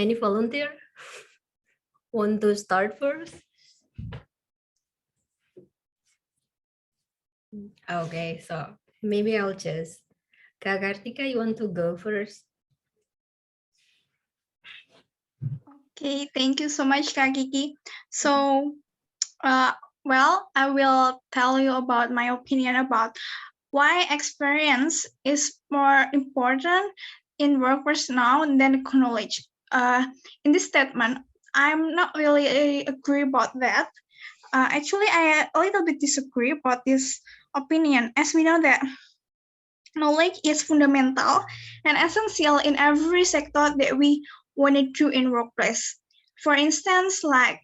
Any volunteer want to start first? Okay, so maybe I'll just. Kak Kartika, you want to go first? Okay, thank you so much, Kak Kiki. So, well, I will tell you about my opinion about why experience is more important in workforce now than knowledge. In this statement, I'm not really agree about that. Actually, I a little bit disagree about this opinion, as we know that knowledge is fundamental and essential in every sector that we want to do in workplace. For instance, like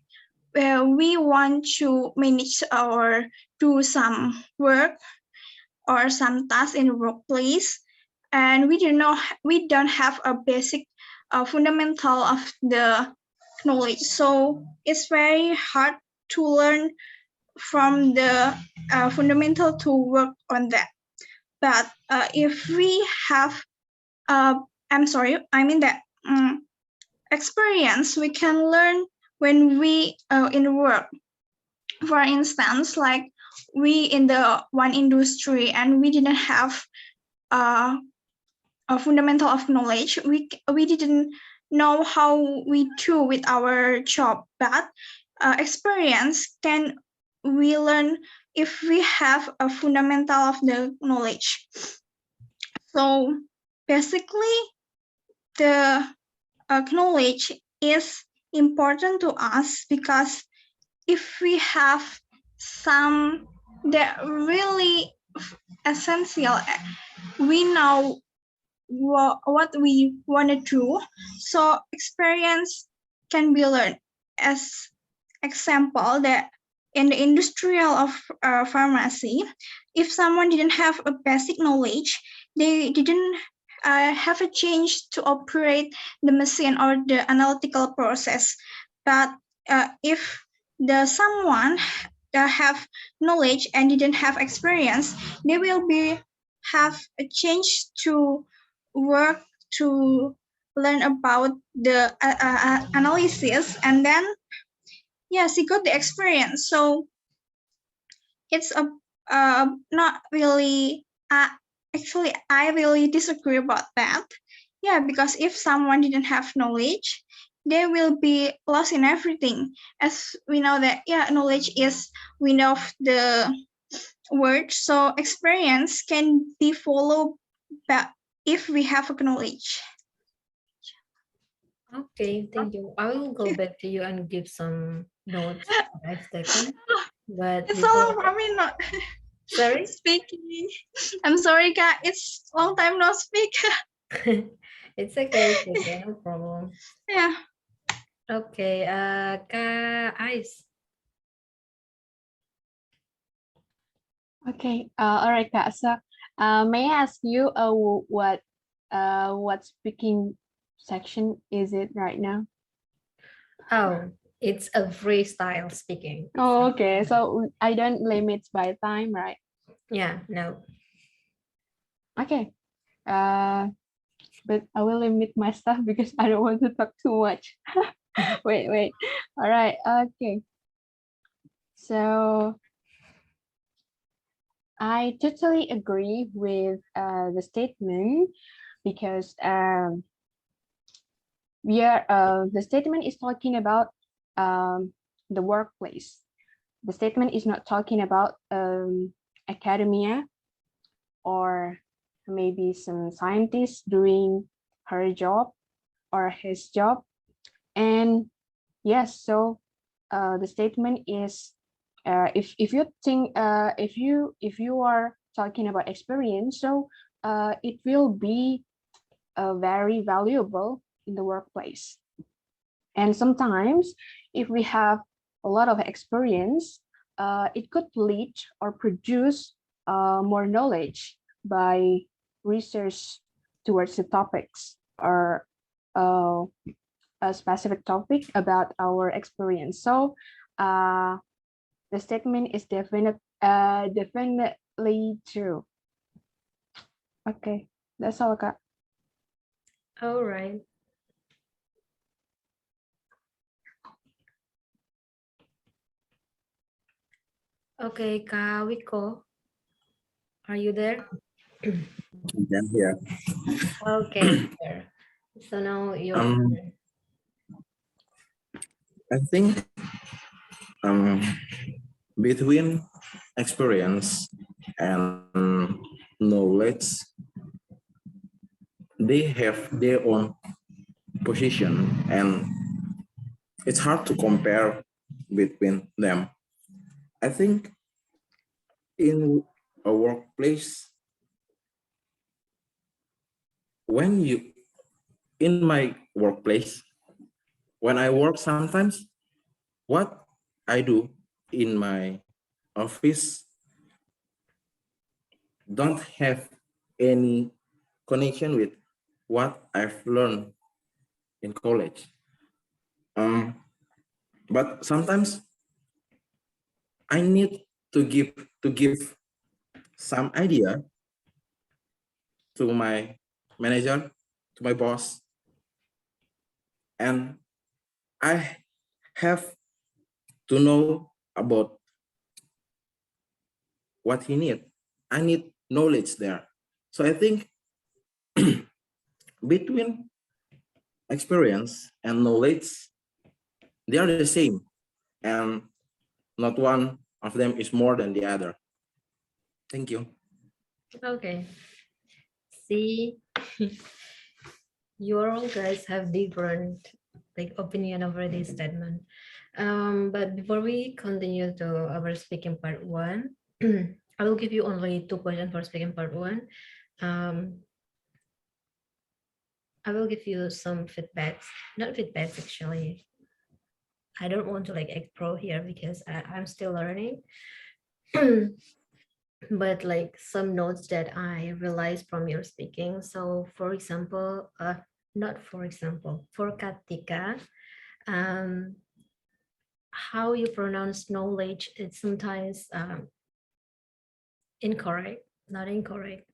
we want to manage or do some work or some tasks in the workplace, and we don't have a basic fundamental of the knowledge. So it's very hard to learn from the fundamental to work on that. But if we have, I'm sorry, I mean that experience, we can learn when we in work. For instance, like we in the one industry and we didn't have a fundamental of knowledge. We didn't know how we do with our job, but experience can we learn if we have a fundamental of the knowledge. So basically, the knowledge is important to us because if we have some that really essential, we know what we want to do. So experience can be learned. As example, that in the industrial of pharmacy, if someone didn't have a basic knowledge, they didn't have a change to operate the machine or the analytical process. But if the someone have knowledge and didn't have experience, they will be have a change to work to learn about the analysis, and then yes, he got the experience. So it's a not really actually I really disagree about that. Yeah, because if someone didn't have knowledge, they will be lost in everything. As we know that knowledge is we know the word, so experience can be followed but if we have a knowledge. Okay, thank you. I will go back to you and give some notes I've taken. But It's so before, long for me not sorry? speaking. I'm sorry, Kak. It's long time no speak. It's okay, no problem. Yeah. Okay, Kak Ais. Okay, all right, Kak. So, may I ask you what speaking section is it right now? Oh, it's a freestyle speaking. Oh, okay. So I don't limit by time, right? Yeah, no. Okay. But I will limit my stuff because I don't want to talk too much. Wait. All right. Okay. So I totally agree with the statement because the statement is talking about the workplace. The statement is not talking about academia or maybe some scientist doing her job or his job. And yes, so the statement is if you think if you are talking about experience, so it will be very valuable in the workplace. And sometimes if we have a lot of experience, it could lead or produce more knowledge by research towards the topics or a specific topic about our experience. So the statement is definitely true. Okay, that's all, Kak. All right. Okay, Kak Wiko, are you there? Yeah. Okay, sure. So now your Um, turn. I think between experience and knowledge, they have their own position, and it's hard to compare between them. I think in a workplace, when you in my workplace, when I work sometimes, what I do in my office don't have any connection with what I've learned in college. Um, but sometimes I need to give some idea to my manager, to my boss, and I have to know about what he need. I need knowledge there. So I think between experience and knowledge, they are the same, and not one of them is more than the other. Thank you. Okay. See, you all guys have different like opinion over this statement. But before we continue to our speaking part one, I will give you only 2 questions for speaking part one. Um, I will give you some feedbacks, not feedbacks actually. I don't want to like act pro here because I'm still learning. But like some notes that I realized from your speaking. So for example, not for example, for Katika, um, how you pronounce knowledge, it's sometimes incorrect, not incorrect.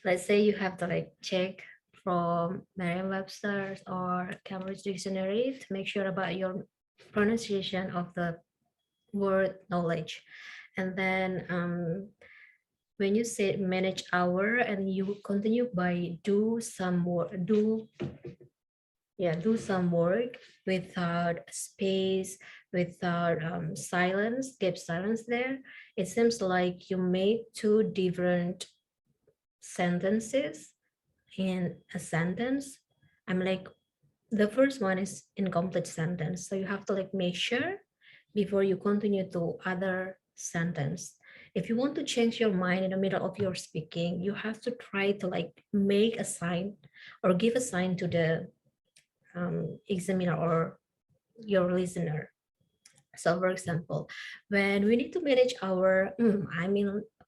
Let's say you have to like check from Merriam-Webster or Cambridge Dictionary to make sure about your pronunciation of the word knowledge. And then when you say manage hour and you continue by do some work, do some work without space, without silence, keep silence there. It seems like you made two different sentences in a sentence. I'm like, the first one is incomplete sentence. So you have to like make sure before you continue to other sentence. If you want to change your mind in the middle of your speaking, you have to try to like make a sign or give a sign to the examiner or your listener. So for example, when we need to manage our,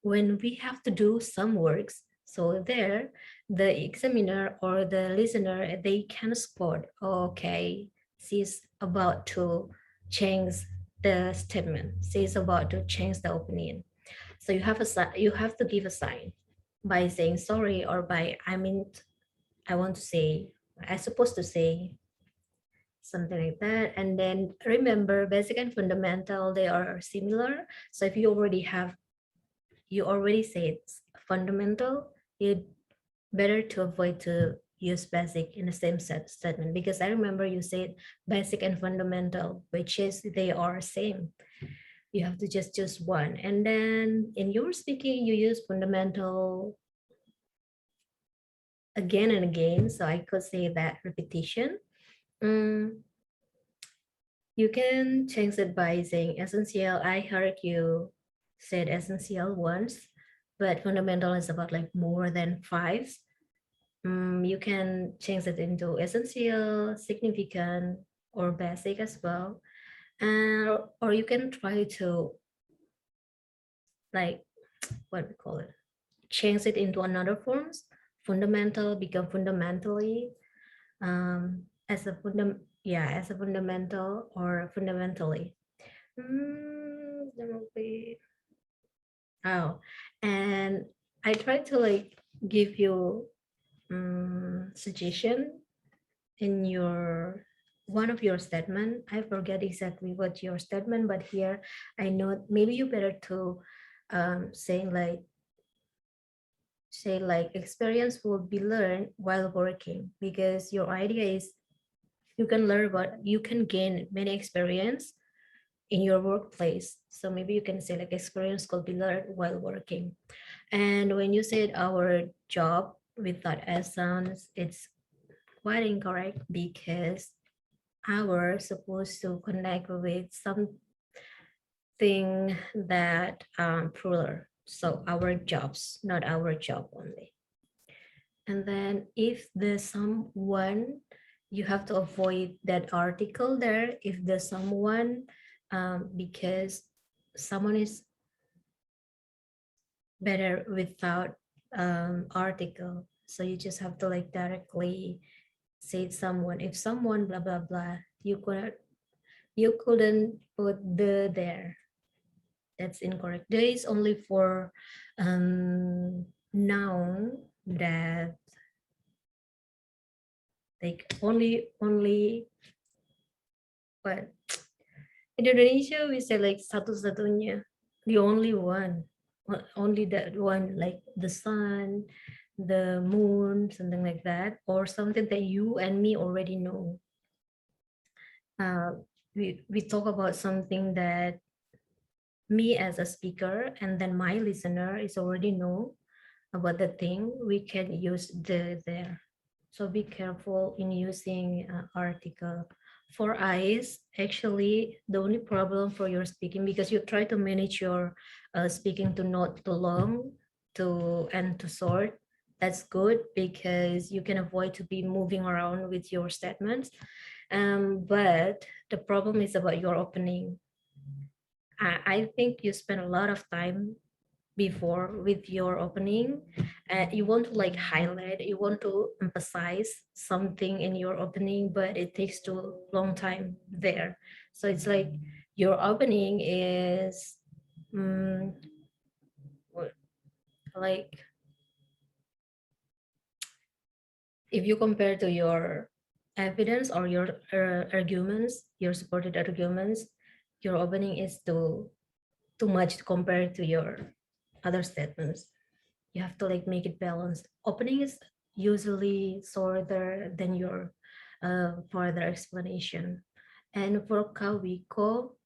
when we have to do some works, so there, the examiner or the listener, they can spot, okay, she's about to change the statement. She's about to change the opinion. So you have to give a sign by saying sorry or by, I want to say, I supposed to say something like that. And then remember, basic and fundamental, they are similar. So if you already said fundamental, you better to avoid to use basic in the same statement, because I remember you said basic and fundamental, which is they are same. You have to just choose one. And then in your speaking, you use fundamental again and again. So I could say that repetition. Mm, You can change it by saying essential. I heard you said essential once, but fundamental is about like more than five. You can change it into essential, significant, or basic as well. And or you can try to like what we call it, change it into another forms. Fundamental become fundamentally, as a as a fundamental or fundamentally. There will be, oh, and I try to like give you suggestion in your one of your statement, I forget exactly what your statement, but here I know maybe you better to saying say like experience will be learned while working, because your idea is you can learn what you can gain many experience in your workplace. So maybe you can say like experience could be learned while working. And when you said our job with that S sounds, it's quite incorrect, because our supposed to connect with something that plural. So our jobs, not our job only. And then if there's someone, you have to avoid that article there. If there's someone, because someone is better without article. So you just have to like directly say someone. If someone blah blah blah, you couldn't put the there. That's incorrect. There is only for noun that like only but in Indonesia we say like satu-satunya, the only one, only that one, like the sun, the moon, something like that, or something that you and me already know. We talk about something that me as a speaker and then my listener is already know about the thing, we can use the there. So be careful in using article. For eyes, actually, the only problem for your speaking, because you try to manage your speaking to not too long to and to short. That's good because you can avoid to be moving around with your statements. But the problem is about your opening. I think you spend a lot of time before with your opening. You want to like highlight, you want to emphasize something in your opening, but it takes too long time there. So it's like your opening is like if you compare to your evidence or your arguments, your supported arguments, your opening is too much compared to your other statements. You have to like make it balanced. Opening is usually shorter than your further explanation. And for Kawiko,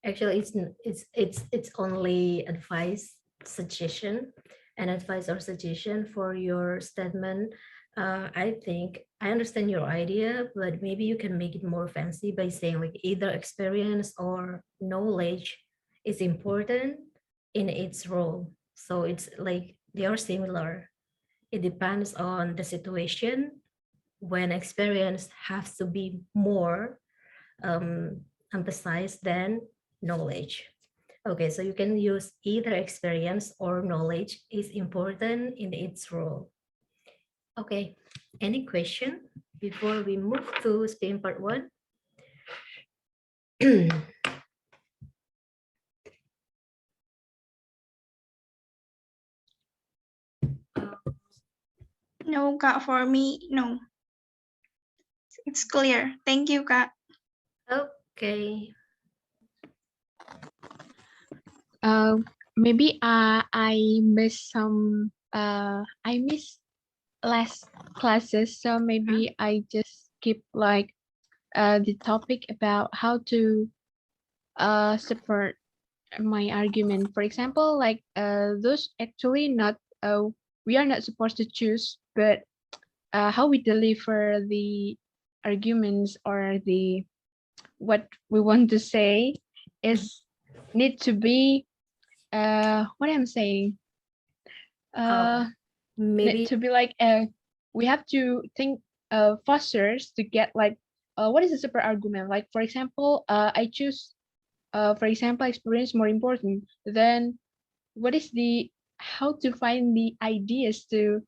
actually it's only advice, suggestion, and advice or suggestion for your statement. I think I understand your idea, but maybe you can make it more fancy by saying like either experience or knowledge is important in its role. So it's like they are similar. It depends on the situation. When experience has to be more emphasized than knowledge. Okay, so you can use either experience or knowledge is important in its role. Okay, any question before we move to speaking part one? No, Kak, for me, no. It's clear. Thank you, Kak. Okay. Maybe I missed some I missed last classes, so maybe I just skip like the topic about how to support my argument. For example, like those actually not we are not supposed to choose, but how we deliver the arguments or the what we want to say is need to be what I'm saying need Maybe to be like we have to think faster to get like what is the super argument, like for example I choose for example experience more important, then what is the how to find the ideas to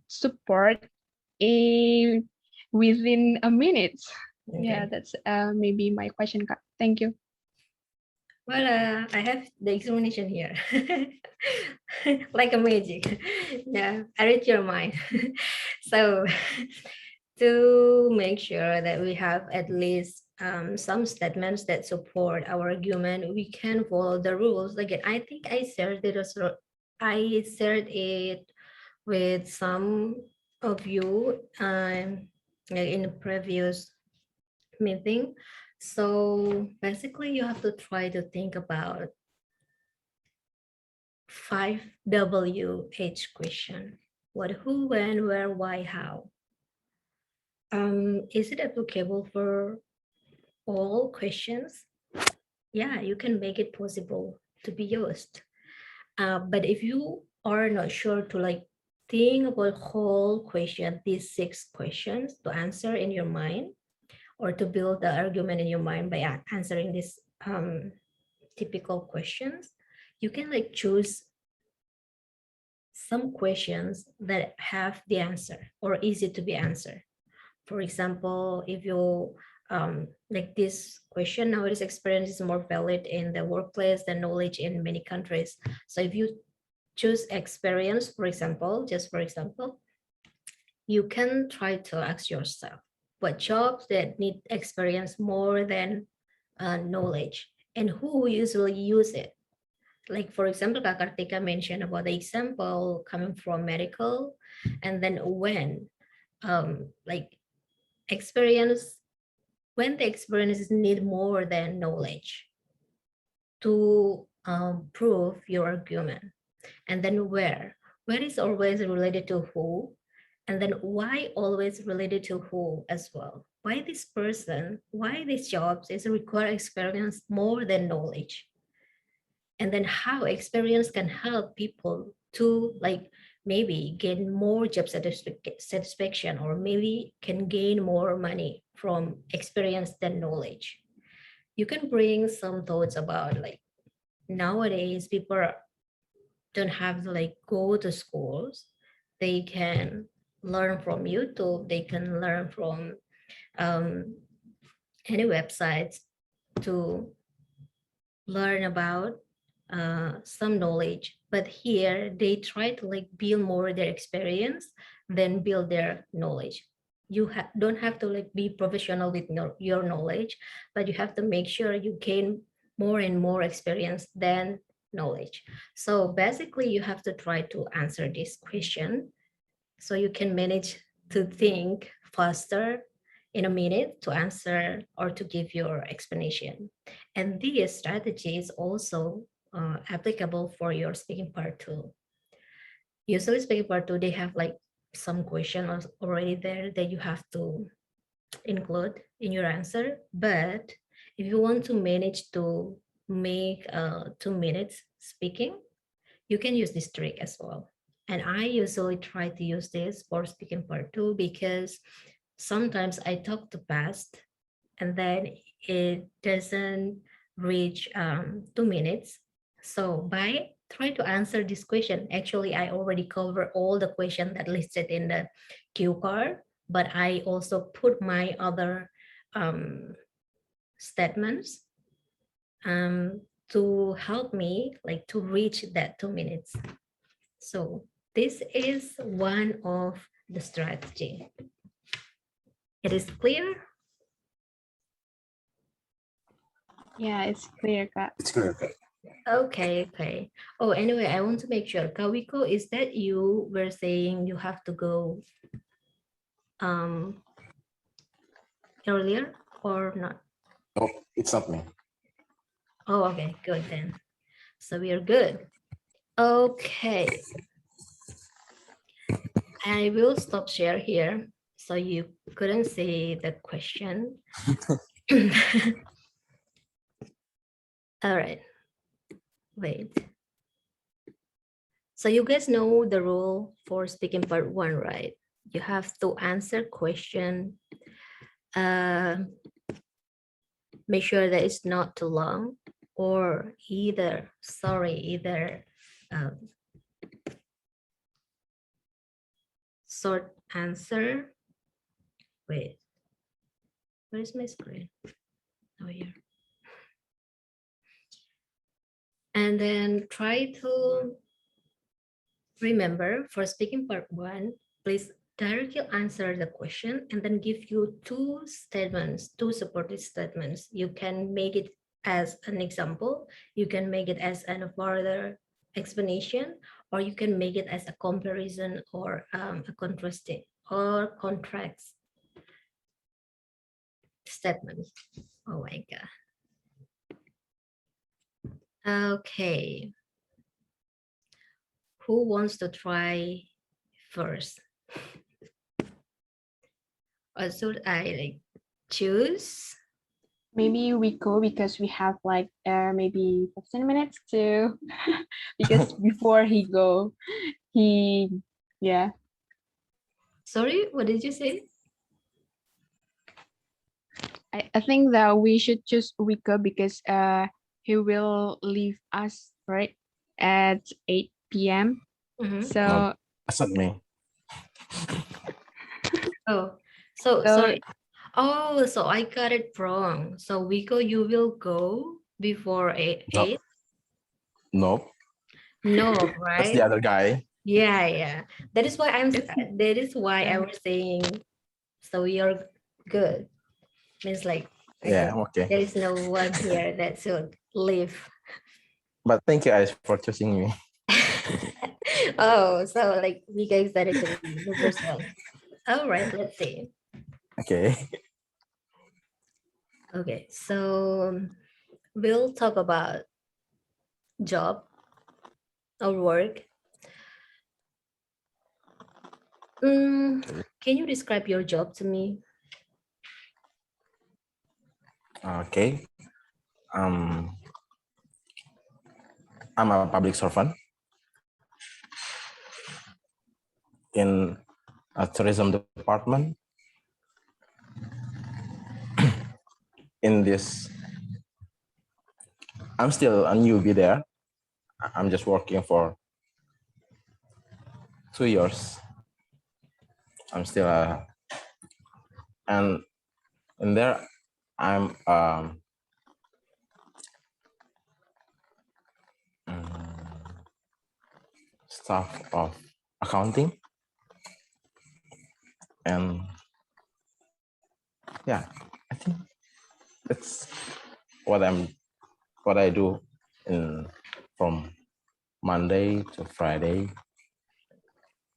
support a within a minute. Yeah, okay. that's maybe my question, Kak. Thank you. Well, I have the explanation here, like a magic. Yeah, I read your mind. So to make sure that we have at least some statements that support our argument, we can follow the rules. Again, I think I shared it also. I shared it with some of you like in the previous meeting. So basically, you have to try to think about 5WH question. What, who, when, where, why, how. Is it applicable for all questions? Yeah, you can make it possible to be used. But if you are not sure to like think about whole question, these 6 questions to answer in your mind, or to build the argument in your mind by answering these typical questions, you can like choose some questions that have the answer or easy to be answered. For example, if you like this question, nowadays experience is more valid in the workplace than knowledge in many countries. So if you choose experience, for example, just for example, you can try to ask yourself what jobs that need experience more than knowledge, and who usually use it. Like for example, Kak Kartika mentioned about the example coming from medical, and then when like experience, when the experiences need more than knowledge to prove your argument. And then where is always related to who, and then why always related to who as well. Why this person, why these jobs is require experience more than knowledge. And then how experience can help people to like maybe gain more job satisfaction, or maybe can gain more money from experience than knowledge. You can bring some thoughts about like nowadays people don't have to like go to schools. They can learn from YouTube, they can learn from any websites to learn about some knowledge. But here they try to like build more their experience than build their knowledge. You don't have to like be professional with your knowledge, but you have to make sure you gain more and more experience than knowledge. So basically you have to try to answer this question so you can manage to think faster in a minute to answer or to give your explanation. And this strategy is also applicable for your speaking part 2. Usually speaking part 2, they have like some questions already there that you have to include in your answer. But if you want to manage to make 2 minutes speaking, you can use this trick as well. And I usually try to use this for speaking part 2 because sometimes I talk too fast and then it doesn't reach 2 minutes. So by trying to answer this question, actually I already covered all the questions that listed in the cue card, but I also put my other statements to help me like to reach that 2 minutes. So this is one of the strategy. It is clear? Yeah, it's clear, Kak. It's clear. Okay. Oh, anyway, I want to make sure. Kawiko, is that you were saying you have to go earlier or not? No, it's not me. Oh, okay, good then. So we are good. Okay. I will stop share here so you couldn't see the question. All right. Wait. So you guys know the rule for speaking part 1, right? You have to answer question. Make sure that it's not too long, or either short answer. Wait, where's my screen? Oh, here. And then try to remember for speaking part 1, please directly answer the question and then give you two statements, two supported statements. You can make it as an example, you can make it as a further explanation, or you can make it as a comparison or a contrasting or contrast statement. Oh my God. Okay. Who wants to try first? Or should I like choose? Maybe we go because we have like maybe 15 minutes to because before he go, he yeah. Sorry, what did you say? I think that we should choose Rico because he will leave us right at 8 p.m. Mhm. So Not accept me. Oh, so so sorry. Oh, so I got it wrong. So Wiko, you will go before No, 8? nope. No, That's the right? other guy. Yeah, yeah. That is why it's that is why I was saying, so you're good. Means like, I Yeah, think I'm okay. there is no one here that should leave. But thank you guys for choosing me. Oh, so like we guys decided to be the first one. All right, let's see. Okay. Okay, so we'll talk about job or work. Can you describe your job to me? Okay. Um, I'm a public servant in a tourism department. In this, I'm still a newbie there. I'm just working for 2 years. I'm still and in there, I'm staff of accounting, and yeah, I think that's what I do in from Monday to Friday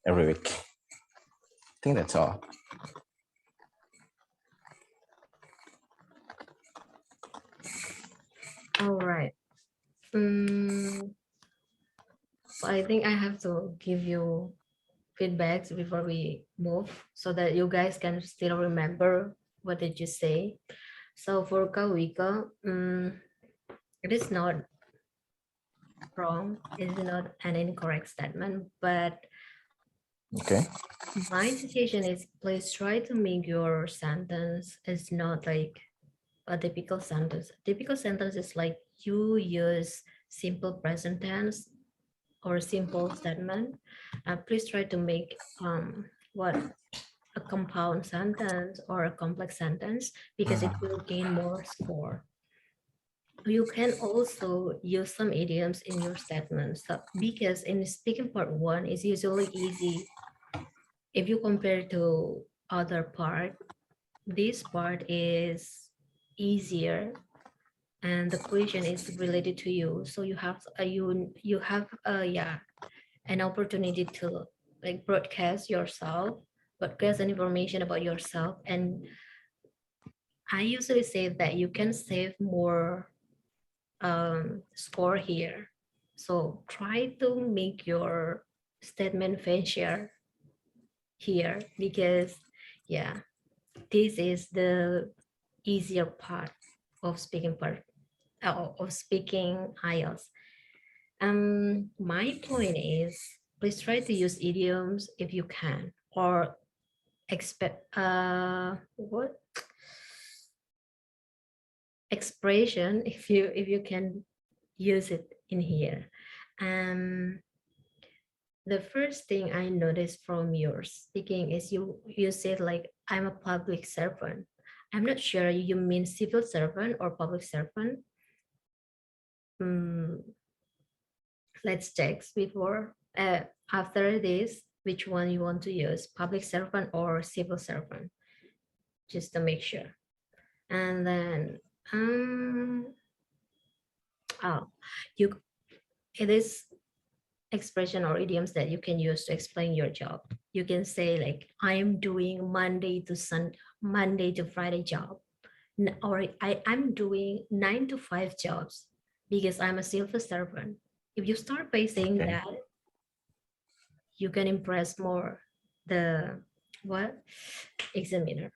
every week. I think that's all. All right. So I think I have to give you feedbacks before we move so that you guys can still remember what did you say. So for Kawika, it is not wrong. It is not an incorrect statement, but Okay. my suggestion is please try to make your sentence is not like a typical sentence. Typical sentence is like you use simple present tense or simple statement. Please try to make what a compound sentence or a complex sentence because it will gain more score. You can also use some idioms in your statements because in speaking part 1 is usually easy. If you compare to other part, this part is easier and the question is related to you. So you have you have yeah, an opportunity to like broadcast yourself, broadcast an information about yourself. And I usually say that you can save more score here. So try to make your statement fancier here because yeah, this is the easier part of speaking of speaking IELTS. My point is please try to use idioms if you can, or expect what expression if you can use it in here. The first thing I noticed from your speaking is you said like I'm a public servant. I'm not sure you mean civil servant or public servant. Let's check before after this which one you want to use, public servant or civil servant, just to make sure. And then, oh, you, it is expression or idioms that you can use to explain your job. You can say like, I'm doing Monday to Friday job, or I'm doing 9 to 5 jobs because I'm a civil servant. If you start by saying Okay. that, you can impress more the what examiner.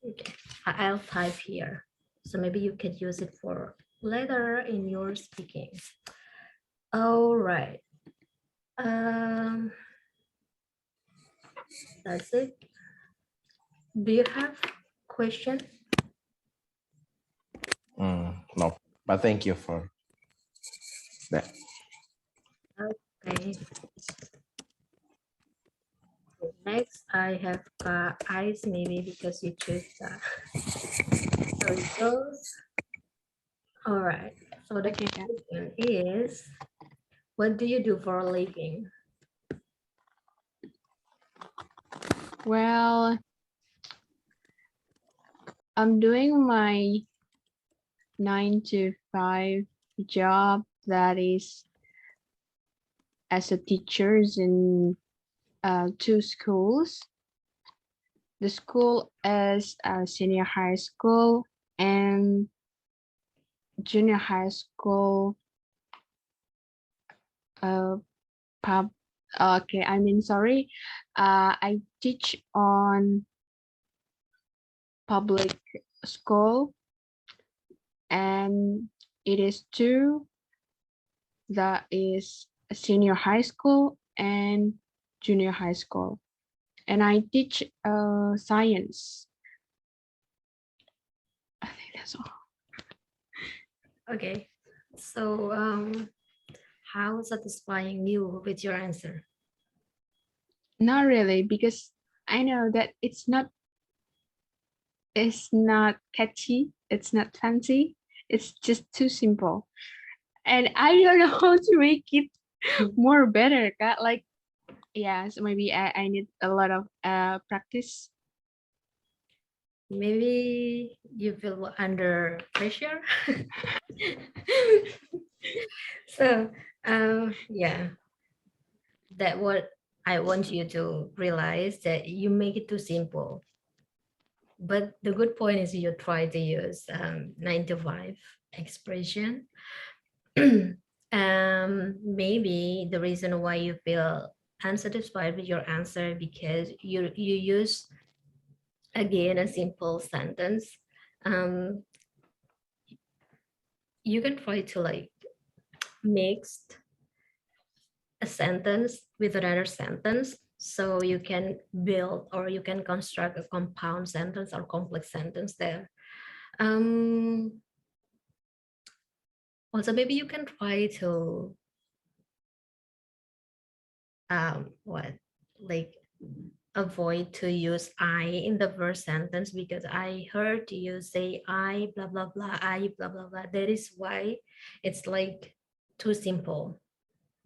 Okay, I'll type here, so maybe you could use it for later in your speaking. All right. That's it. Do you have question? No, but thank you for that. Okay. Next, I have eyes, maybe because you choose that. So it goes. All right. So the Okay, Kak. question is, what do you do for a living? Well, I'm doing my 9 to 5 job, that is as a teacher in 2 schools. The school is a senior high school and junior high school. Okay, I mean, sorry. I teach on public school, and it is 2, that is a senior high school and junior high school. And I teach science. I think that's all. Okay. So how satisfying you with your answer? Not really, because I know that it's not catchy, it's not fancy, it's just too simple. And I don't know how to make it more better, Kak. Like, yeah, so maybe I need a lot of practice. Maybe you feel under pressure. So yeah, that what I want you to realize, that you make it too simple. But the good point is you try to use 9 to 5 expression. Maybe the reason why you feel unsatisfied with your answer because you use again a simple sentence. Um, you can try to like mix a sentence with another sentence, so you can build or you can construct a compound sentence or complex sentence there. Also, maybe you can try to what, like, avoid to use I in the first sentence, because I heard you say I blah blah blah, I blah blah blah. That is why it's like too simple.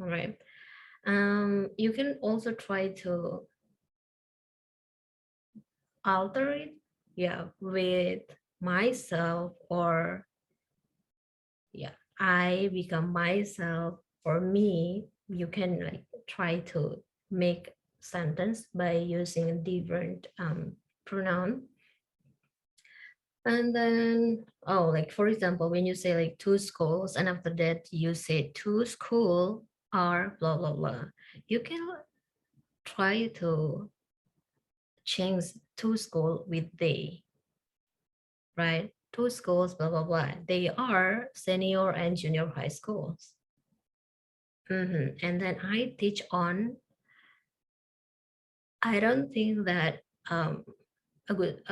All right. You can also try to alter it, yeah, with myself, or yeah, I become myself, or me. You can like try to make sentence by using a different pronoun. And then, oh, like for example, when you say like 2 schools, and after that you say 2 school are blah blah blah, you can try to change 2 school with they, right? 2 schools, blah blah blah. They are senior and junior high schools. And then I teach on. I don't think that a good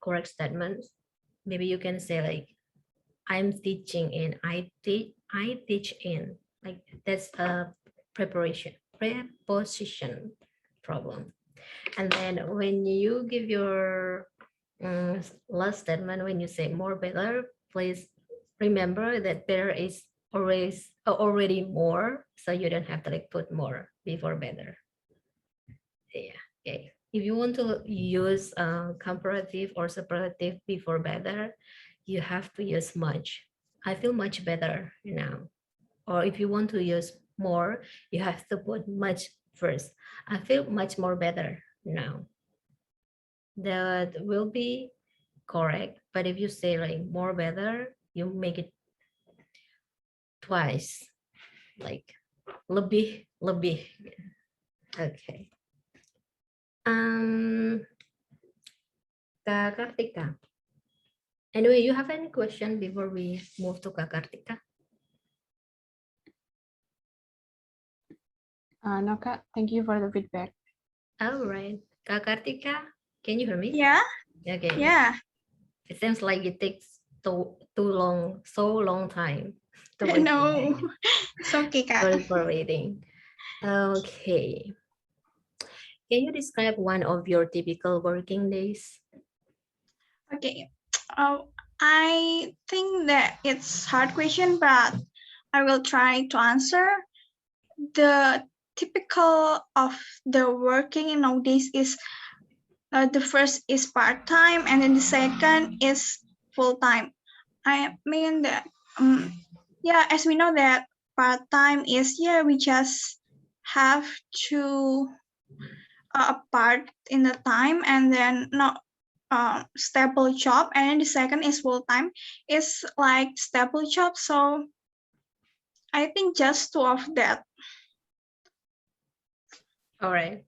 correct statement. Maybe you can say like, I'm teaching in, I teach in, like that's a preposition problem. And then when you give your last statement, when you say more better, please remember that better is always already more, so you don't have to like put more before better. Yeah. Okay. If you want to use comparative or superlative before better, you have to use much. I feel much better now. Or if you want to use more, you have to put much first. I feel much more better now. That will be correct. But if you say like more better, you make it twice, like lebih, lebih. Okay. Kak Kartika. Anyway, you have any question before we move to Kak Kartika? No, Kak, thank you for the feedback. All right. Kak Kartika, can you hear me? Yeah, Okay. yeah. It seems like it takes too long, so long time to wait. No, it's okay, Kak. Sorry for waiting. Okay. Can you describe one of your typical working days? Okay. I think that it's hard question, but I will try to answer. The typical of the working nowadays is the first is part-time and then the second is full-time. I mean that yeah, as we know that part-time is we just have to a part in the time and then not stable job, and then the second is full-time is like stable job. So I think just two of that. All right.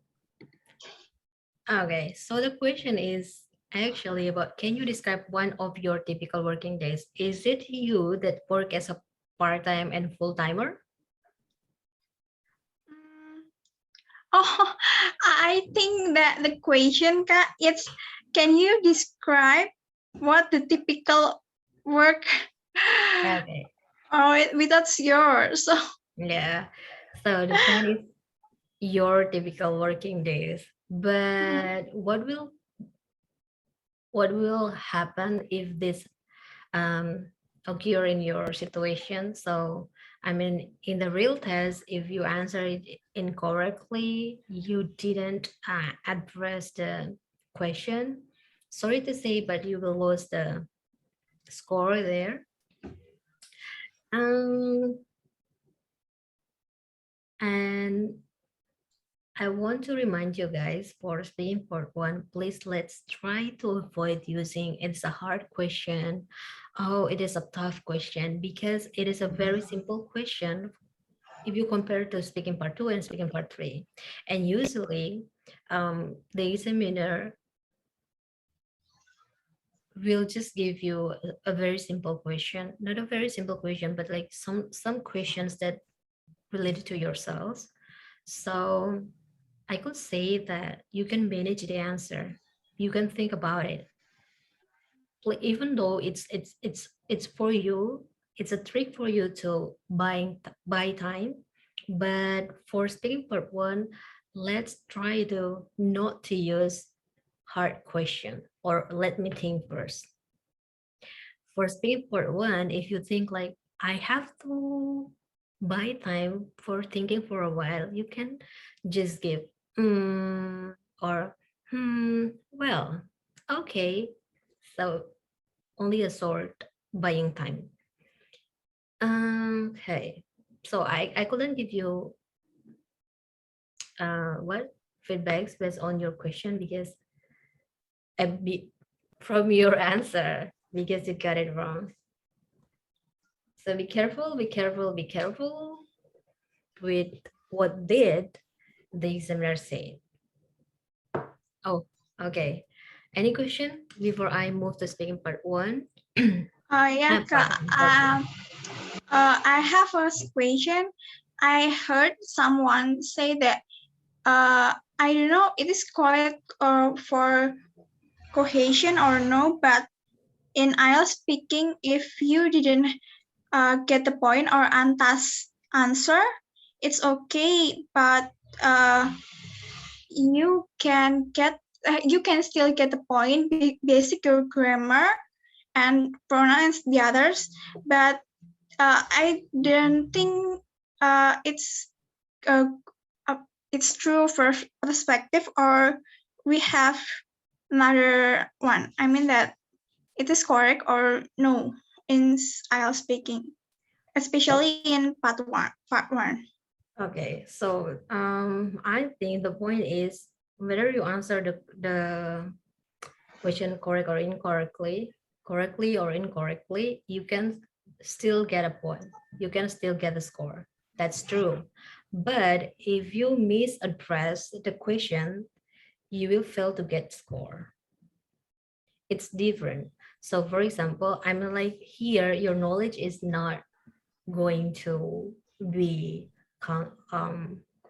Okay, so the question is actually about, can you describe one of your typical working days? Is it you that work as a part-time and full-timer? Oh, I think that the question, Kak, it's can you describe what the typical work? Okay. Oh, that's yours. Yeah. So the point is your typical working days. But what will happen if this occur in your situation? So I mean, in the real test, if you answer it incorrectly, you didn't address the question. Sorry to say, but you will lose the score there. And I want to remind you guys for speaking part one, please let's try to avoid using it's a hard question. Oh, it is a tough question, because it is a very simple question if you compare to speaking part two and speaking part three. And usually the examiner will just give you a very simple question, not a very simple question, but like some questions that related to yourselves. So I could say that you can manage the answer. You can think about it. Even though it's for you, it's a trick for you to buy time. But for speaking part one, let's try to not to use hard question, or let me think first. For speaking part one, if you think like I have to buy time for thinking for a while, you can just give or well, okay. So only a short buying time. Okay. So I couldn't give you what feedbacks based on your question, because from your answer, because you got it wrong. So be careful, be careful, be careful with what did the examiner say. Oh, okay. Any question before I move to speaking part one? Yeah, Kak. I have a question. I heard someone say that I don't know it is correct for cohesion or no, but in IELTS speaking, if you didn't get the point or antas answer, it's okay, but you can still get the point, basic your grammar and pronounce the others, but I don't think it's it's true for perspective, or we have another one. I mean that it is correct or no in IELTS speaking, especially in part one. Part one. Okay, so I think the point is whether you answer the question correctly or incorrectly, you can still get a point. You can still get a score. That's true. But if you misaddress the question, you will fail to get score. It's different. So for example, I'm like here, your knowledge is not going to be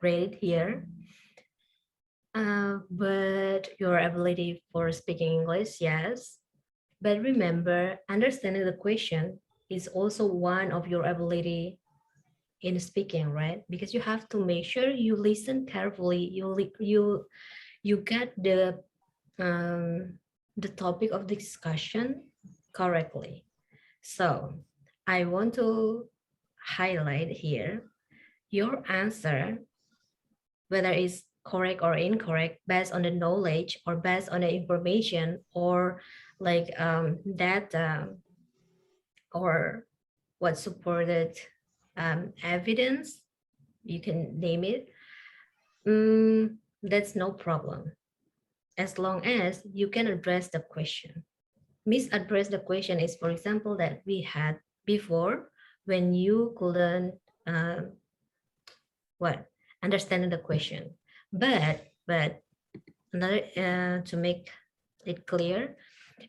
graded here. But your ability for speaking English, yes. But remember, understanding the question is also one of your ability in speaking, right? Because you have to make sure you listen carefully. You get the topic of the discussion correctly. So I want to highlight here your answer, whether it's correct or incorrect, based on the knowledge or based on the information or like data or what supported evidence, you can name it. That's no problem, as long as you can address the question. Misaddress the question is, for example, that we had before when you couldn't understand the question. But another to make it clear,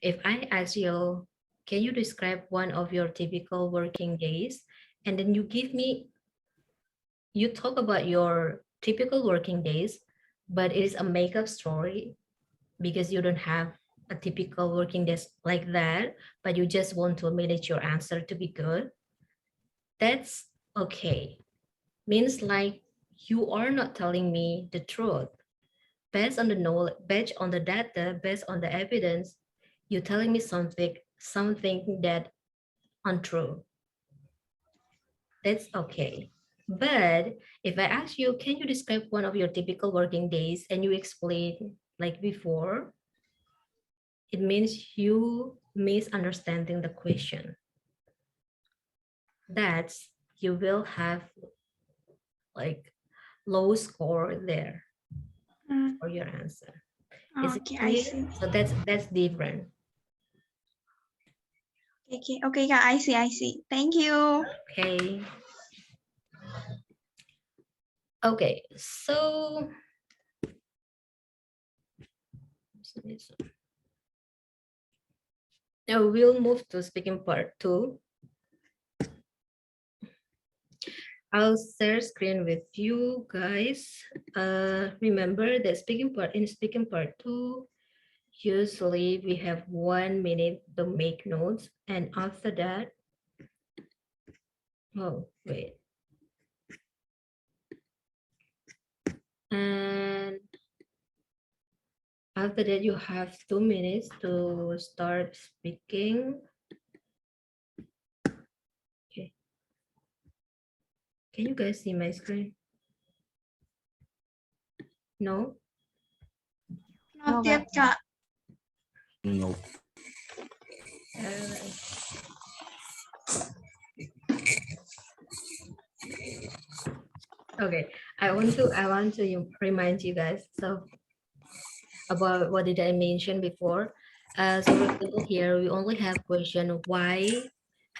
if I ask you, can you describe one of your typical working days? And then you talk about your typical working days, but it is a makeup story because you don't have a typical working days like that, but you just want to manage your answer to be good. That's okay. Means like you are not telling me the truth. Based on the knowledge, based on the data, based on the evidence, you're telling me something that untrue. That's okay. But if I ask you, can you describe one of your typical working days and you explain like before, it means you misunderstanding the question. That's you will have like low score there for your answer. Is it Okay, I clear? see. So that's different. Okay, yeah, I see. Thank you. Okay. Okay, so now we'll move to speaking part 2. I'll share screen with you guys. Remember that in speaking part 2, usually we have 1 minute to make notes, and after that, oh wait, and after that you have 2 minutes to start speaking. Okay, can you guys see my screen? No. Not yet, Kak. No. Okay, I want to remind you guys so about what did I mention before. So for example, here we only have question why,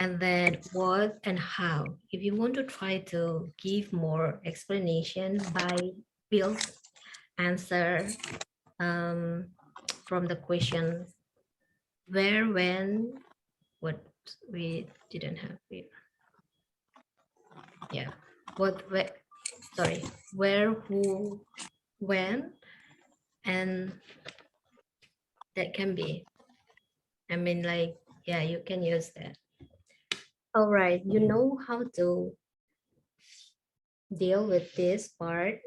and then what and how. If you want to try to give more explanation by Bill's answer from the question where, when, what we didn't have here. Yeah, what, where, sorry, where, who, when, and that can be. I mean, like, yeah, you can use that. All right, you know how to deal with this part.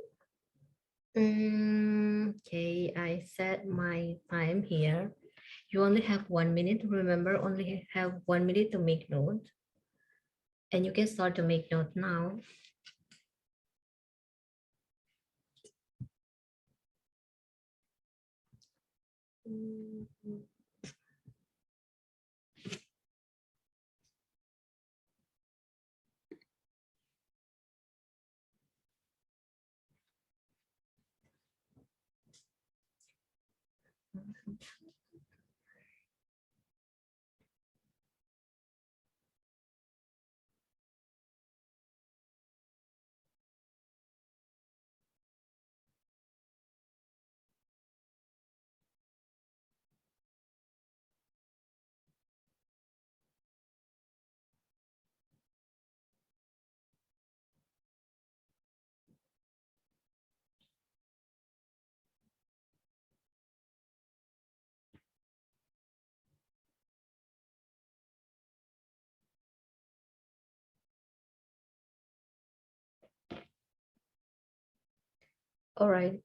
Okay, I set my time here. You only have 1 minute. Remember, only have 1 minute to make note. And you can start to make note now. All right.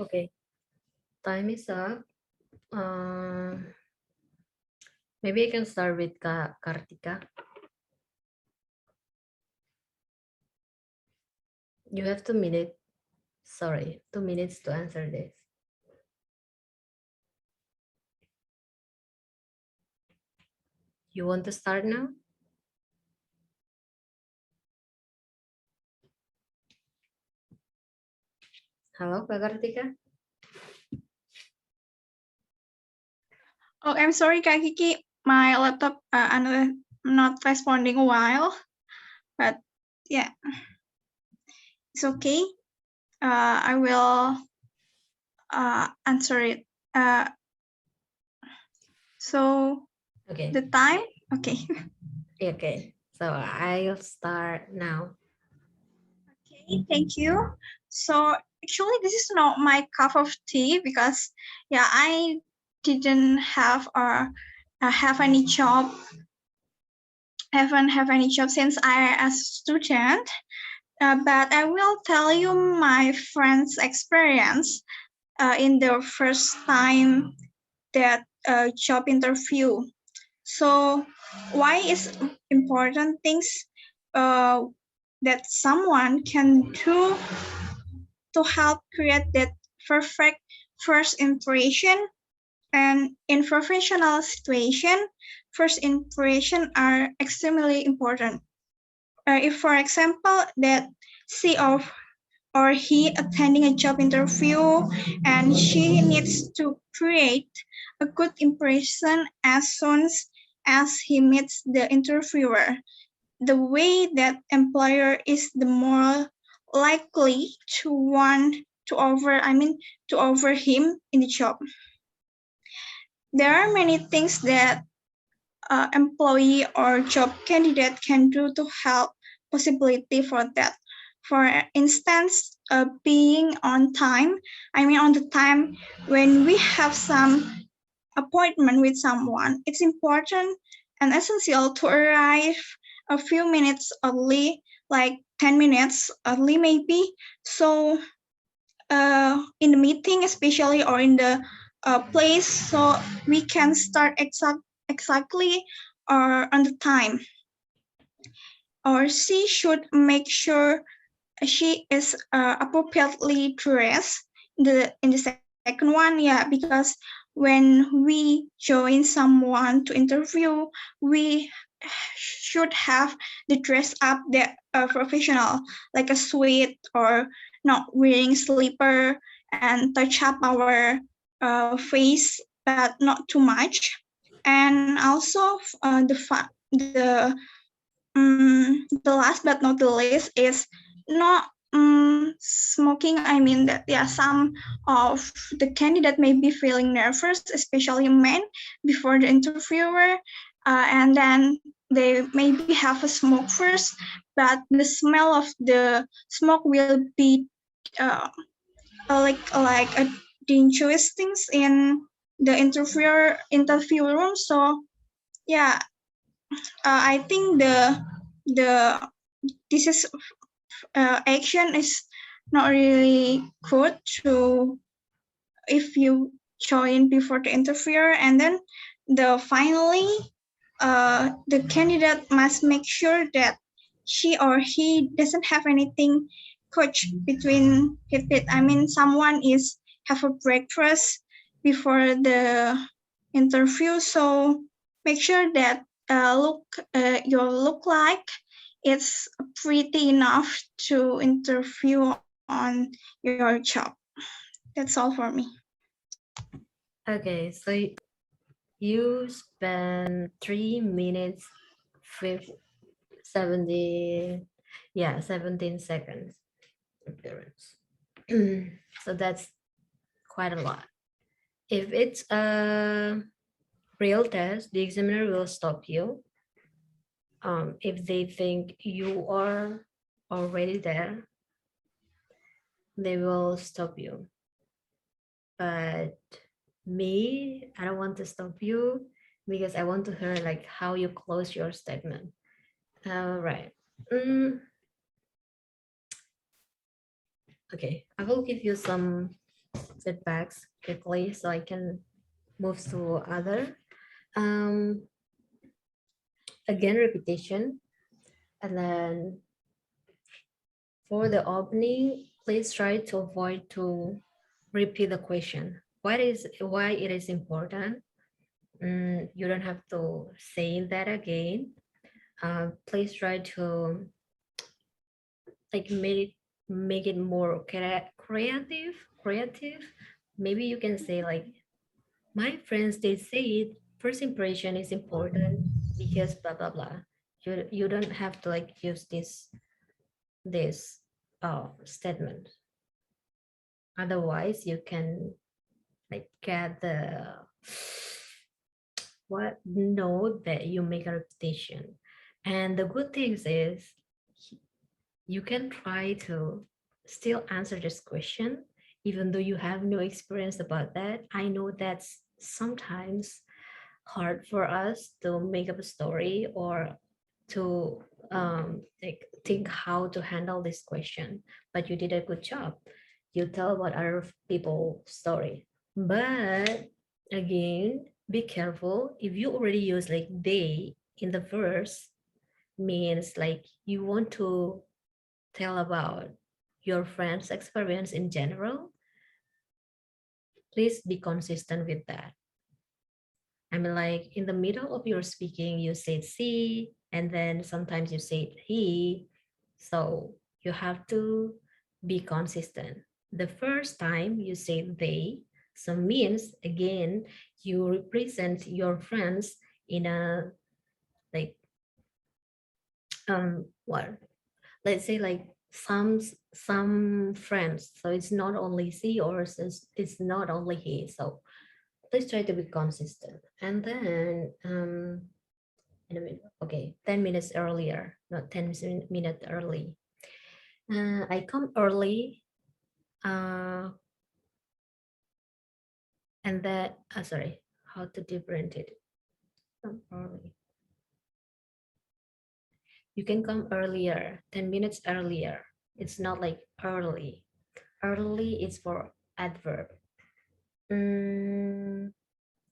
Okay. Time is up. Maybe I can start with Kartika. You have 2 minutes. Sorry, 2 minutes to answer this. You want to start now? Halo, Kak Kartika? Oh, I'm sorry, Kak Kiki. My laptop not responding a while, but yeah, it's okay. I will answer it. So Okay. the time, okay. Okay. So I'll start now. Okay, thank you. So actually, this is not my cup of tea because yeah, I didn't have any job. Haven't have any job since I as a student. But I will tell you my friend's experience in the first time that job interview. So why is important things that someone can do to help create that perfect first impression? And in professional situation, first impression are extremely important. If, for example, that she or he attending a job interview and she needs to create a good impression as soon as he meets the interviewer, the way that employer is the more likely to want to over him in the job. There are many things that employee or job candidate can do to help possibility for that. For instance, being on time. On the time when we have some appointment with someone, it's important and essential to arrive a few minutes early, like 10 minutes early maybe. So in the meeting especially or in the place, so we can start exactly or on the time. Or she should make sure she is appropriately dressed. In the second one, yeah, because when we join someone to interview, we should have the dress up that professional, like a suit or not wearing slipper and touch up our face, but not too much. And also the last but not the least is not smoking. That yeah, some of the candidate may be feeling nervous, especially men, before the interviewer, and then they maybe have a smoke first, but the smell of the smoke will be like a dangerous things in the interview room. So yeah, I think the this is action is not really good to if you join before the interviewer. And then finally the candidate must make sure that she or he doesn't have anything coach between it. I mean, someone is have a breakfast before the interview, so make sure that your look like it's pretty enough to interview on your job. That's all for me. Okay, so you spend 3 minutes, 17, yeah, 17 seconds appearance. So that's quite a lot. If it's a real test, the examiner will stop you. If they think you are already there, they will stop you. But me, I don't want to stop you because I want to hear like how you close your statement. All right. Okay, I will give you some feedbacks quickly so I can move to other. Um, again, repetition. And then for the opening, please try to avoid to repeat the question. Why it is important? You don't have to say that again. Please try to like make it more creative. Maybe you can say like, my friends, they say it, first impression is important because blah blah blah. You don't have to like use this statement. Otherwise you can like get the what note that you make a repetition. And the good thing is you can try to still answer this question even though you have no experience about that. I know that's sometimes hard for us to make up a story or to like think how to handle this question, but you did a good job. You tell about other people's story. But again, be careful. If you already use like they in the verse, means like you want to tell about your friend's experience in general, please be consistent with that. I mean, like in the middle of your speaking, you say she, and then sometimes you say he. So you have to be consistent. The first time you say they, so means again, you represent your friends in a like what? Let's say like some friends. So it's not only she or it's not only he. So please try to be consistent. And then in a minute, okay, 10 minutes earlier, not 10 minutes early. I come early, and that, sorry, how to differentiate it? Come early. You can come earlier, 10 minutes earlier. It's not like early. Early is for adverb.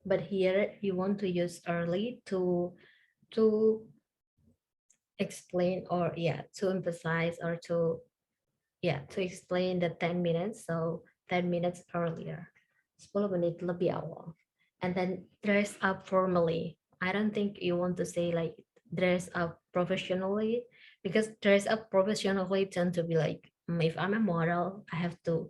But here you want to use early to explain or to emphasize or to explain the 10 minutes. So 10 minutes earlier, 10 menit lebih awal. And then dress up formally. I don't think you want to say like dress up professionally, because dress up professionally tend to be like, if I'm a model, I have to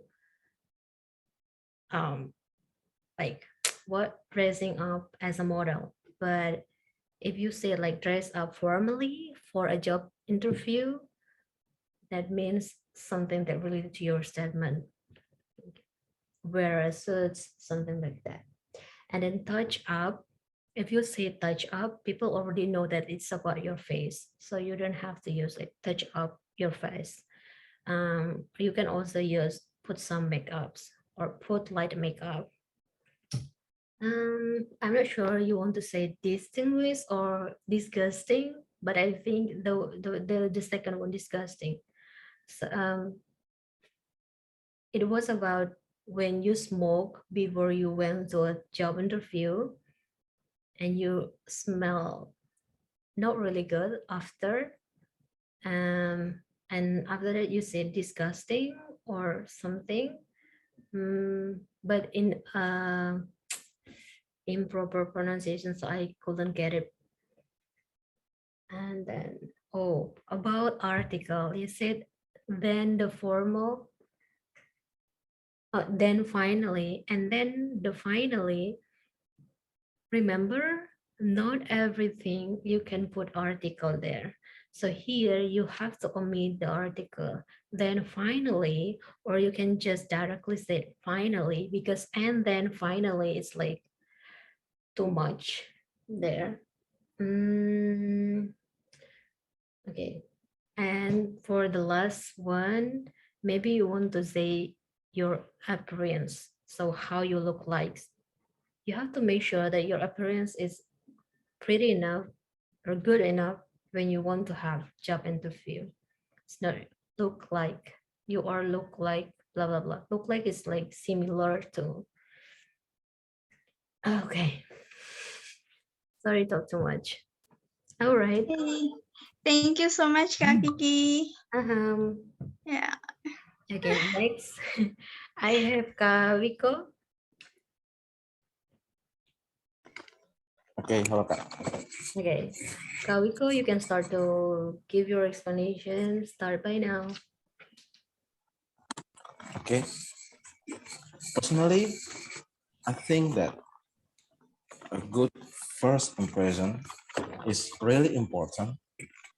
like what dressing up as a model. But if you say like dress up formally for a job interview, that means something that related to your statement, whereas it's something like that. And then touch up, if you say touch up, people already know that it's about your face, so you don't have to use like touch up your face. You can also use put some makeups or put light makeup. I'm not sure you want to say distinguish or disgusting, but I think the second one, disgusting. So, it was about when you smoke before you went to a job interview and you smell not really good after. And and after that you say disgusting or something. But in improper pronunciation, so I couldn't get it. And then, oh, about article, you said then the formal, then finally, and then the finally. Remember, not everything you can put article there. So here you have to omit the article. Then finally, or you can just directly say finally, because and then finally it's like too much there. Okay. And for the last one, maybe you want to say your appearance. So how you look like. You have to make sure that your appearance is pretty enough or good enough when you want to have job interview. It's not look like you are look like blah blah blah. Look like is like similar to. Okay. Sorry, talk too much. All right. Hey, thank you so much, Kak Kiki. Yeah. Okay, next I have Kawiko. Okay, hello Kak. Okay, Kawiko, you can start to give your explanation. Start by now. Okay. Personally, I think that a good first impression is really important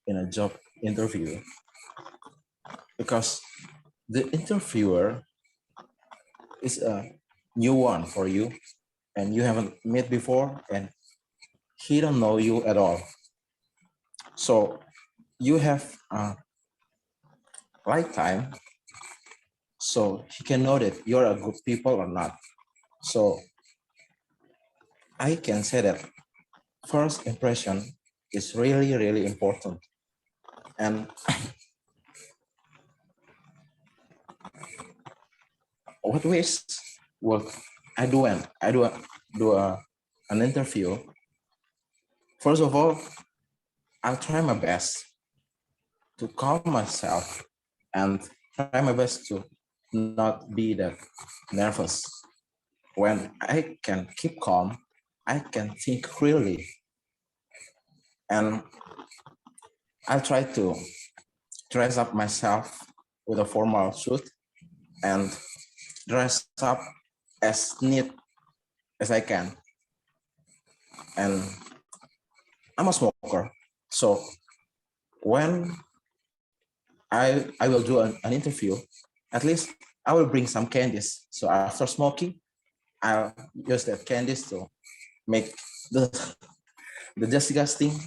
in a job interview because the interviewer is a new one for you and you haven't met before and he don't know you at all. So you have a lifetime so he can know that you're a good people or not. So I can say that first impression is really, really important. And what ways will I do when I do an interview? First of all, I'll try my best to calm myself and try my best to not be that nervous. When I can keep calm, I can think clearly, and I'll try to dress up myself with a formal suit and dress up as neat as I can. And I'm a smoker, so when I will do an interview, at least I will bring some candies. So after smoking, I'll use that candies to make the disgusting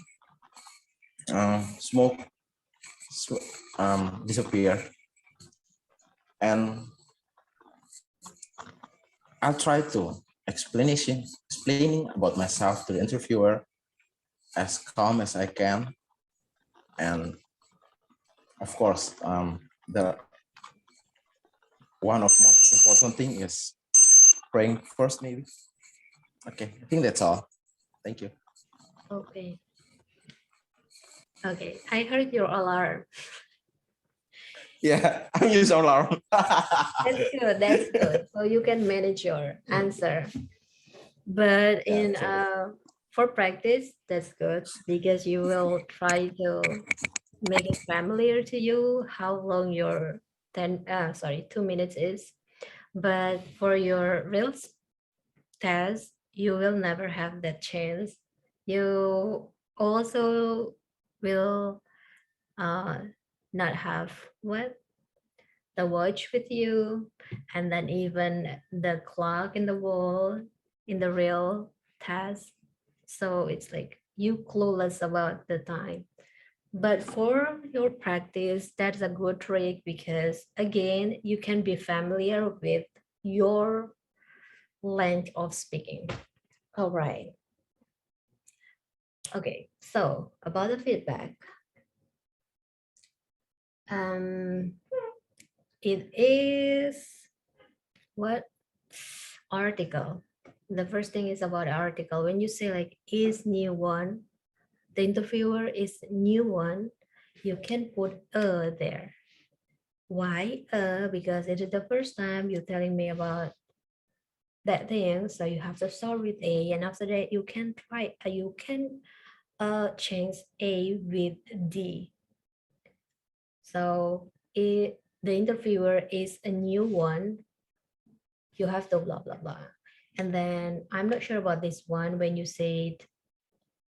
smoke disappear. And I'll try to explaining about myself to the interviewer as calm as I can. And of course, the one of most important thing is praying first, maybe. Okay, I think that's all. Thank you. Okay. Okay, I heard your alarm. Yeah, I'm using alarm. That's good. That's good. So you can manage your answer. But Yeah, in sorry. for practice, that's good because you will try to make it familiar to you how long your 2 minutes is. But for your real test, you will never have that chance. You also will not have what the watch with you, and then even the clock in the wall in the real test. So it's like you clueless about the time. But for your practice, that's a good trick because again, you can be familiar with your length of speaking. All right. Okay, so about the feedback. It is what article. The first thing is about article. When you say like is new one, the interviewer is new one, you can put a there. Why? Because it is the first time you're telling me about that thing, so you have to start with A, and after that you can try. You can change A with D. So if the interviewer is a new one, you have to blah blah blah. And then I'm not sure about this one when you said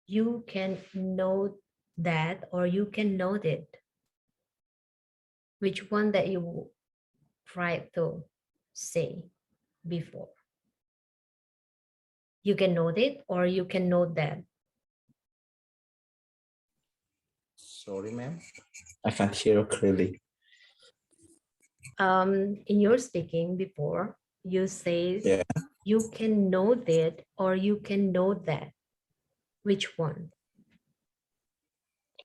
you can know that or you can note it. Which one that you tried to say before? You can note it or you can note that. Sorry, ma'am. I can't hear you clearly. In your speaking before, you say Yeah. you can note it or you can note that. Which one?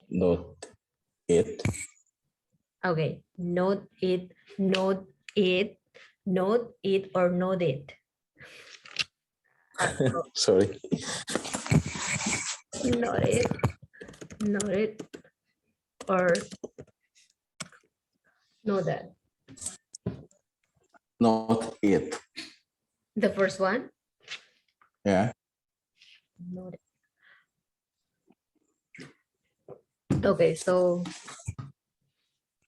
Note it. Okay, note it, note it, note it, or note it. Sorry. Note it, note it, or know that. Not it. The first one, Yeah. note it. Okay, so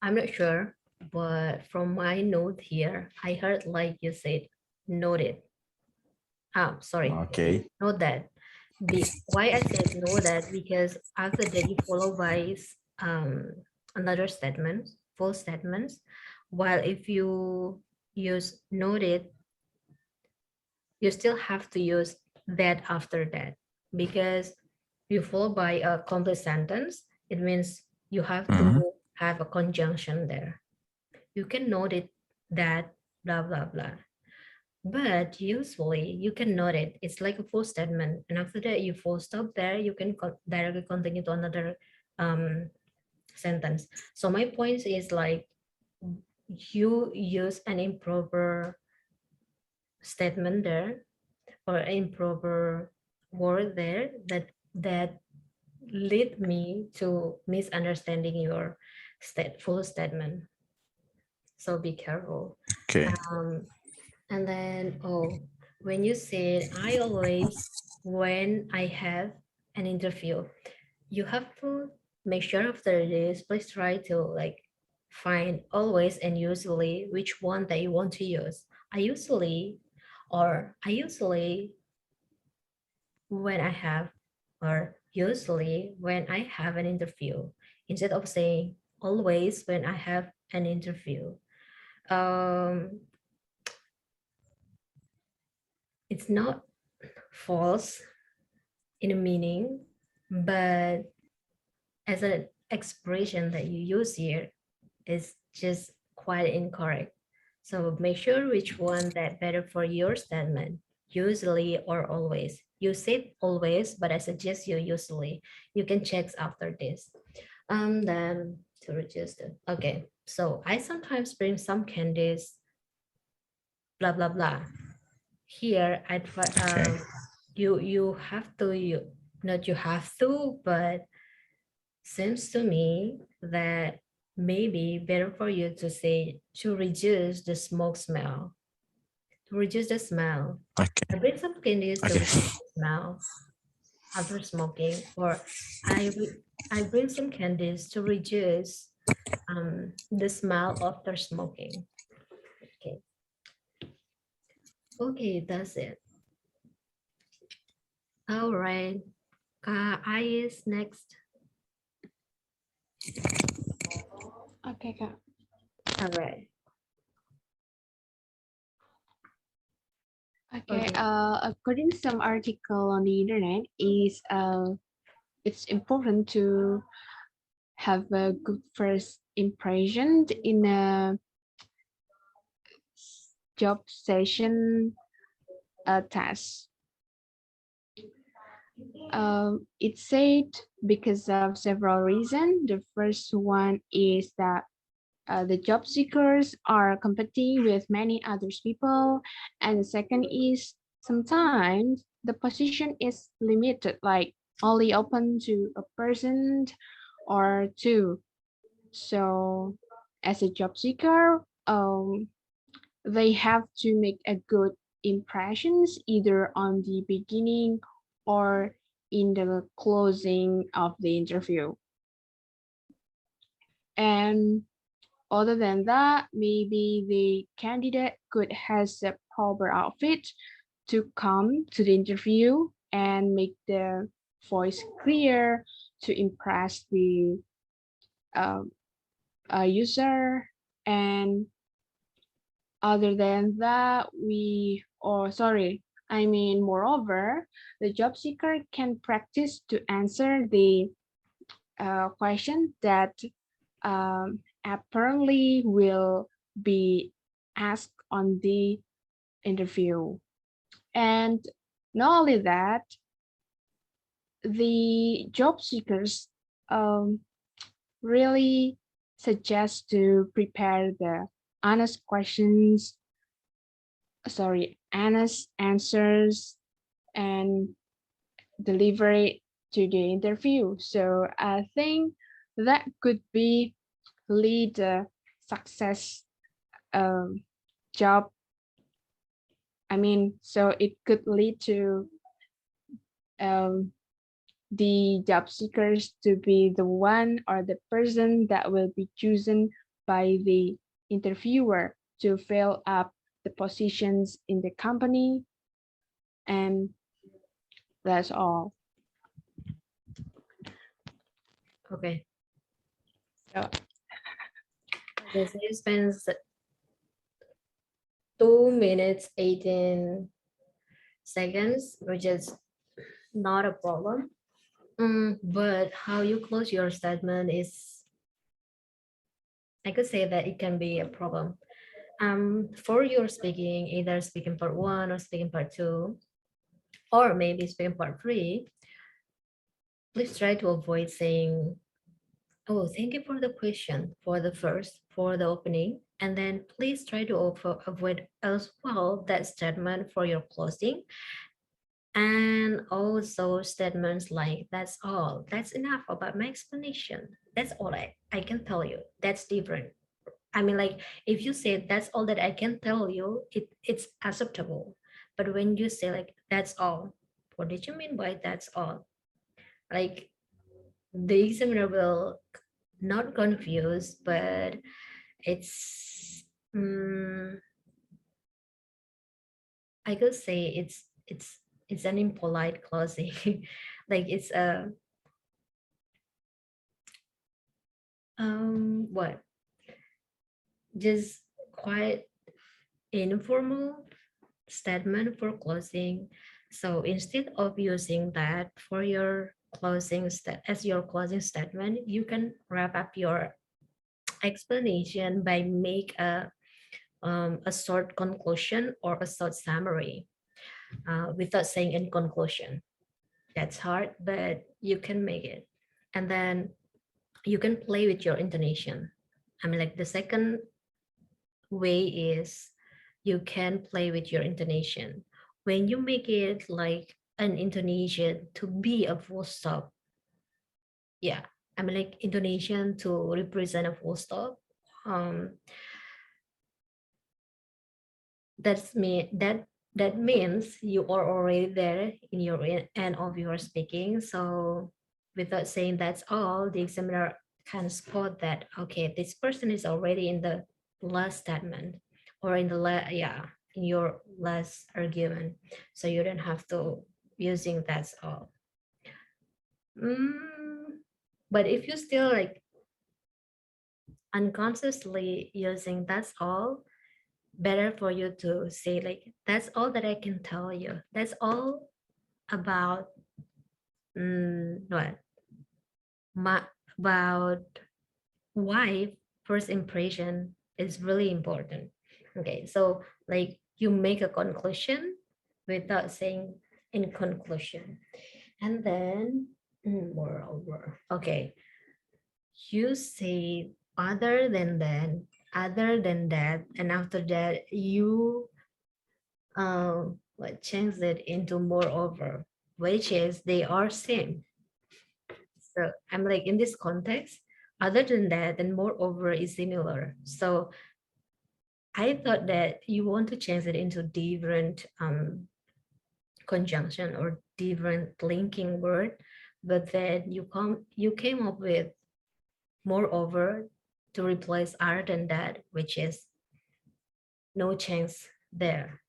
I'm not sure, but from my note here, I heard like you said, noted. Sorry, Okay. note that. Why I said know that, because after that you follow by another statement, full statements. While if you use noted, you still have to use that after that, because you follow by a complete sentence, it means you have to Mhm. have a conjunction there. You can note it that blah blah blah, but usually you can note it, it's like a full statement, and after that you full stop there, you can directly continue to another sentence. So my point is like you use an improper statement there or improper word there that lead me to misunderstanding your full statement. So be careful. Okay. And then, oh, when you said I always, when I have an interview, you have to make sure after this, please try to like find always and usually which one that you want to use. I usually when I have, or usually when I have an interview, instead of saying always when I have an interview. Um, it's not false in a meaning, but as an expression that you use here is just quite incorrect. So make sure which one that better for your statement, usually or always. You said always, but I suggest you usually. You can check after this. Then to register. Okay, so I sometimes bring some candies, blah blah blah. Here I try. Okay. You have to not you have to, but seems to me that maybe better for you to say to reduce the smoke smell. To reduce the smell. Okay. I bring some candies to Okay. reduce the smell after smoking, or I bring some candies to reduce the smell after smoking. Okay. Okay, that's it. All right. I is next. Okay, Kak. All right. Okay, Okay. according to some article on the internet, is it's important to have a good first impression in a job session task. It said because of several reasons. The first one is that the job seekers are competing with many other people, and the second is sometimes the position is limited, like only open to a person or two. So as a job seeker, they have to make a good impressions either on the beginning or in the closing of the interview. And other than that, maybe the candidate could has a proper outfit to come to the interview and make the voice clear to impress the um, user. And other than that, moreover, the job seeker can practice to answer the question that apparently will be asked on the interview. And not only that, the job seekers really suggest to prepare the honest questions, honest answers, and deliver it to the interview. So I think that could be lead a success job. So it could lead to the job seekers to be the one or the person that will be chosen by the interviewer to fill up the positions in the company. And that's all. Okay. So Okay, so you spent 2 minutes 18 seconds, which is not a problem. But how you close your statement is, I could say that it can be a problem. For your speaking, either speaking part 1 or speaking part 2, or maybe speaking part 3, please try to avoid saying, oh, thank you for the question, for the opening, and then please try to avoid as well that statement for your closing. And also statements like, that's all, that's enough about my explanation, that's all I can tell you, that's different. I mean, like, if you say that's all that I can tell you, it's acceptable. But when you say like, that's all, what did you mean by that's all? Like, the examiner will not confuse, but it's I could say it's an impolite closing. Like, it's a what, just quite informal statement for closing. So instead of using that for your as your closing statement, you can wrap up your explanation by make a short conclusion or a short summary without saying in conclusion. That's hard, but you can make it. And then you can play with your intonation. I mean, like, the second way is you can play with your intonation. When you make it like an intonation to be a full stop, yeah, I mean, like, intonation to represent a full stop, that means you are already there in your end of your speaking. So without saying that's all, the examiner can spot that, okay, this person is already in the last statement, or in the in your last argument. So you don't have to using that's all. But if you still like unconsciously using that's all, better for you to say like, that's all that I can tell you, that's all about what about why first impression is really important. Okay, so like, you make a conclusion without saying in conclusion. And then moreover, okay, you say other than that, and after that you change it into moreover, which is they are same. So I'm like, in this context, Other than that, and moreover is similar. So I thought that you want to change it into different conjunction or different linking word, but then you came up with moreover to replace other than that, which is no change there.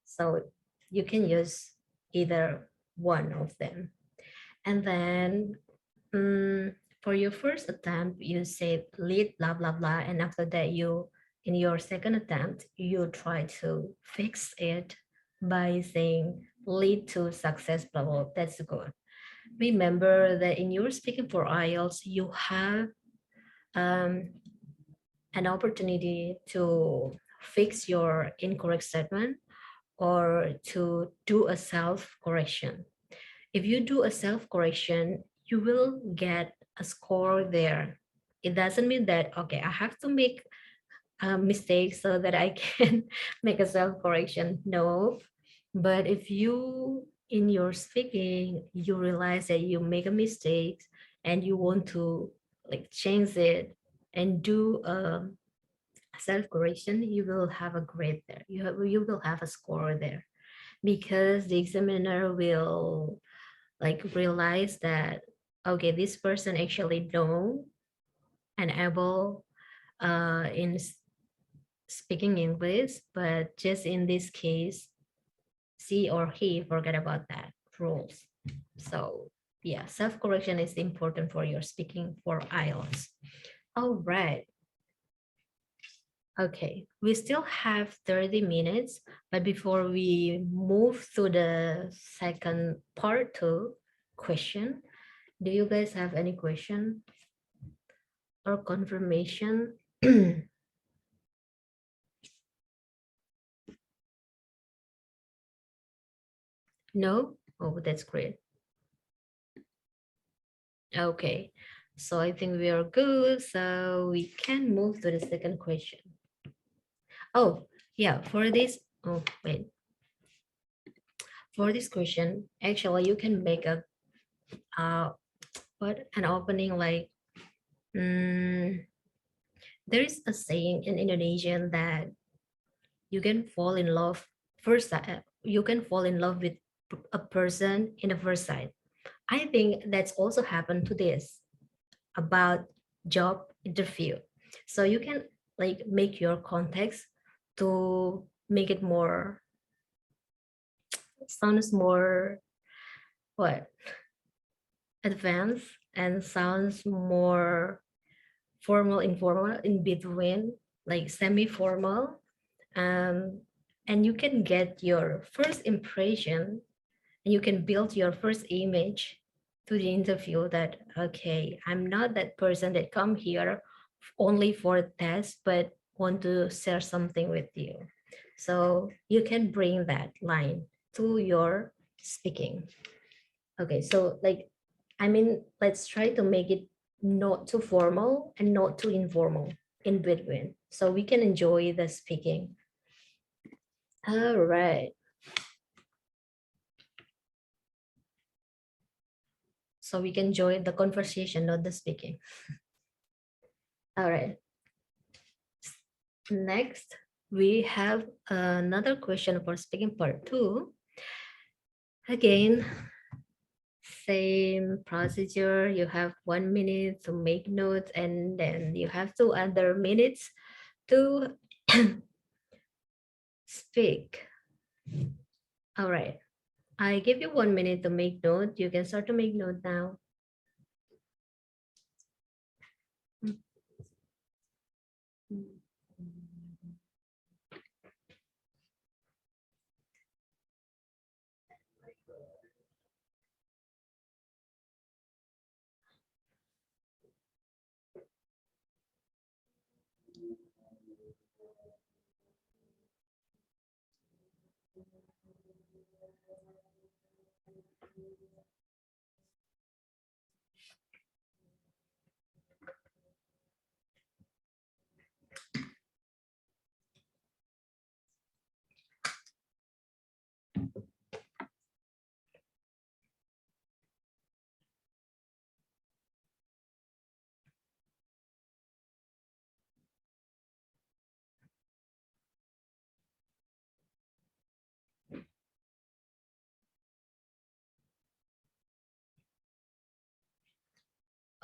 So you can use either one of them. And then for your first attempt, you say lead blah, blah, blah. And after that, in your second attempt, you try to fix it by saying lead to success, blah, blah. That's good. Remember that in your speaking for IELTS, you have an opportunity to fix your incorrect statement or to do a self-correction. If you do a self-correction, you will get a score there. It doesn't mean that, okay, I have to make a mistake so that I can make a self-correction. No, but if you, in your speaking, you realize that you make a mistake and you want to like change it and do a self-correction, you will have a grade there. You will have a score there because the examiner will like realize that, okay, this person actually know and able in speaking English, but just in this case, she or he forget about that rules. So yeah, self-correction is important for your speaking for IELTS. All right. Okay, we still have 30 minutes, but before we move to the second part two question, do you guys have any question or confirmation? No? Oh, that's great. Okay, so I think we are good. So we can move to the second question. Oh, yeah, for this, oh, wait. For this question, actually, you can make a, what, an opening like, there is a saying in Indonesian that you can fall in love first sight. You can fall in love with a person in the first sight. I think that's also happened to this about job interview. So you can like make your context to make it more sounds more what advanced and sounds more formal, informal in between, like semi-formal. Um, and you can get your first impression and you can build your first image to the interview that, okay, I'm not that person that come here only for a test, but want to share something with you. So you can bring that line to your speaking. Okay, so like, I mean, let's try to make it not too formal and not too informal in between so we can enjoy the speaking. All right. So we can enjoy the conversation, not the speaking. All right. Next, we have another question for speaking part two. Again, same procedure. You have 1 minute to make notes and then you have 2 other minutes to speak. All right. I give you 1 minute to make note. You can start to make note now.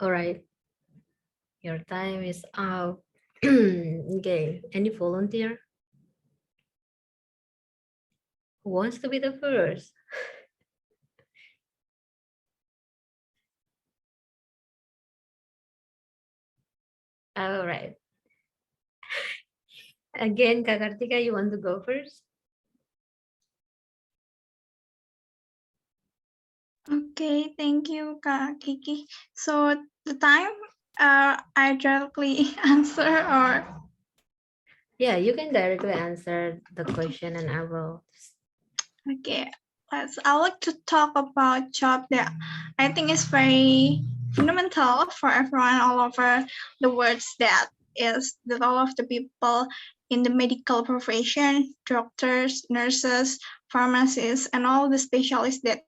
All right, your time is up. Okay, any volunteer who wants to be the first? All right. Again, Kak Kartika, you want to go first? Okay, thank you, Kak Kiki. So the time I directly answer or Yeah, you can directly answer the question and I will. okay. I would like to talk about job that I think is very fundamental for everyone all over the world, that is that all of the people in the medical profession, doctors, nurses, pharmacists, and all the specialists that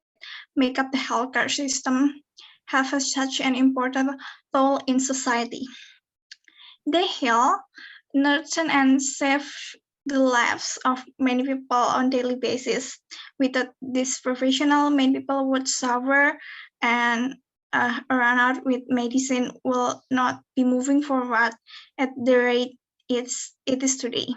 make up the healthcare system have such an important role in society. They heal, nurture, and save the lives of many people on daily basis. Without this professional, many people would suffer and run out with medicine will not be moving forward at the rate it is today.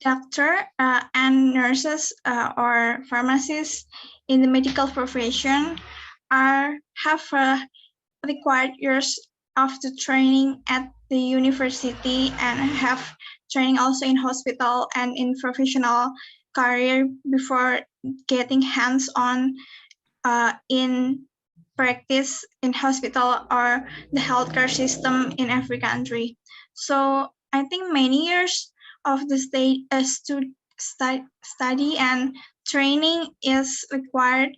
Doctor and nurses or pharmacists in the medical profession have required years of the training at the university and have training also in hospital and in professional career before getting hands-on in practice in hospital or the healthcare system in every country. So I think many years of the study and training is required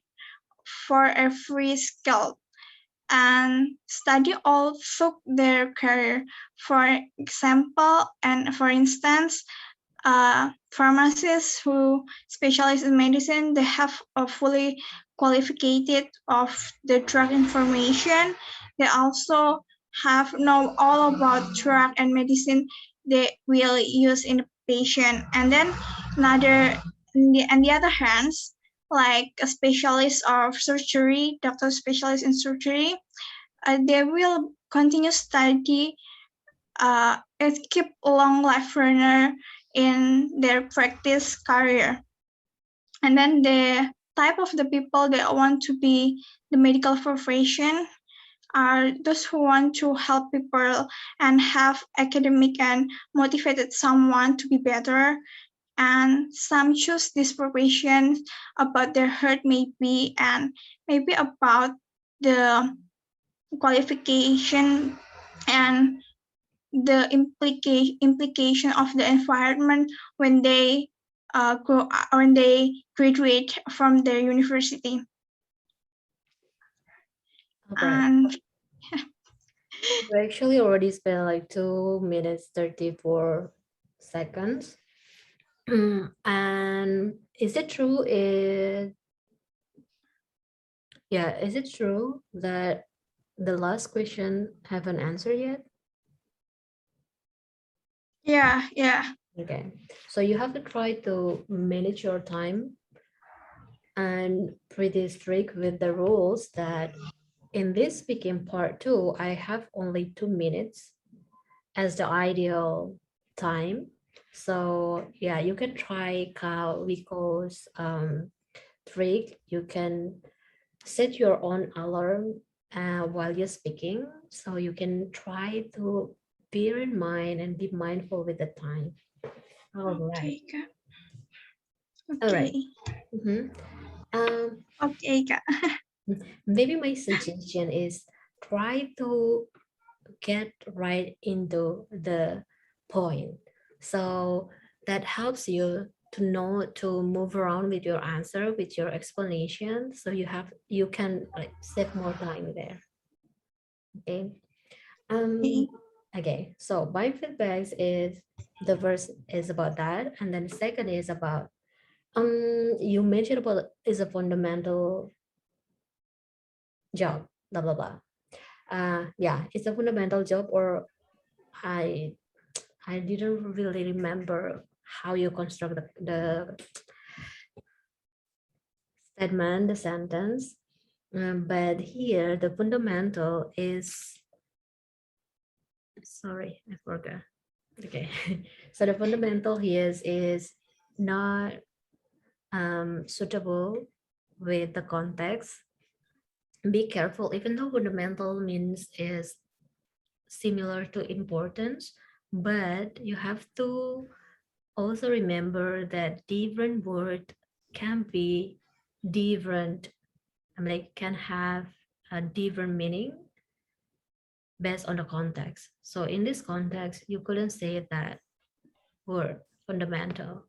for every skill, and study also their career. For example, and for instance, pharmacists who specialize in medicine, they have a fully qualified of the drug information. They also have know all about drug and medicine they will use in the patient. And then another, on the other hands, like a specialist of surgery, doctor specialist in surgery, they will continue study it keep long life runner in their practice career. And then the type of the people that want to be the medical profession are those who want to help people and have academic and motivated someone to be better. And some choose this profession about their heart maybe, and maybe about the qualification and the implication of the environment when they when they graduate from their university. All right. And We actually already spent like 2 minutes 34 seconds. And is it true? Is it true that the last question haven't answered yet? yeah. Okay, so you have to try to manage your time and pretty strict with the rules that in this speaking part 2, I have only 2 minutes as the ideal time. So yeah, you can try Rico's trick. You can set your own alarm while you're speaking. So you can try to bear in mind and be mindful with the time. All right. All Okay. right. Mhm. Um, Okay, Kak. maybe my suggestion is try to get right into the point. So that helps you to know to move around with your answer, with your explanation. So you can like save more time there. Okay. Okay. Okay. So my feedbacks is the first is about that, and then the second is about you mentioned about is a fundamental job, blah blah blah. Yeah, it's a fundamental job, or I didn't really remember how you construct the statement, the sentence. But here the fundamental is, sorry, I forgot. Okay, so the fundamental here is not suitable with the context. Be careful, even though fundamental means is similar to importance, but you have to also remember that different word can be different, I mean, like can have a different meaning based on the context. So in this context, you couldn't say that word fundamental.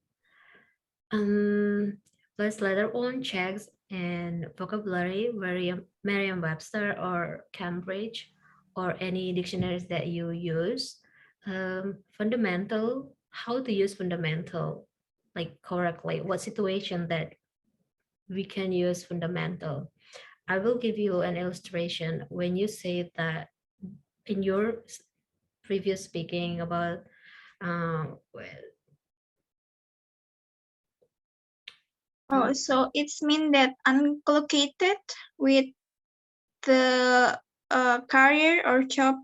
Plus later on checks and vocabulary, Merriam-Webster or Cambridge or any dictionaries that you use. Fundamental, how to use fundamental like correctly, what situation that we can use fundamental. I will give you an illustration when you say that in your previous speaking about well, Oh, so it's mean that uncollocated with the career or job,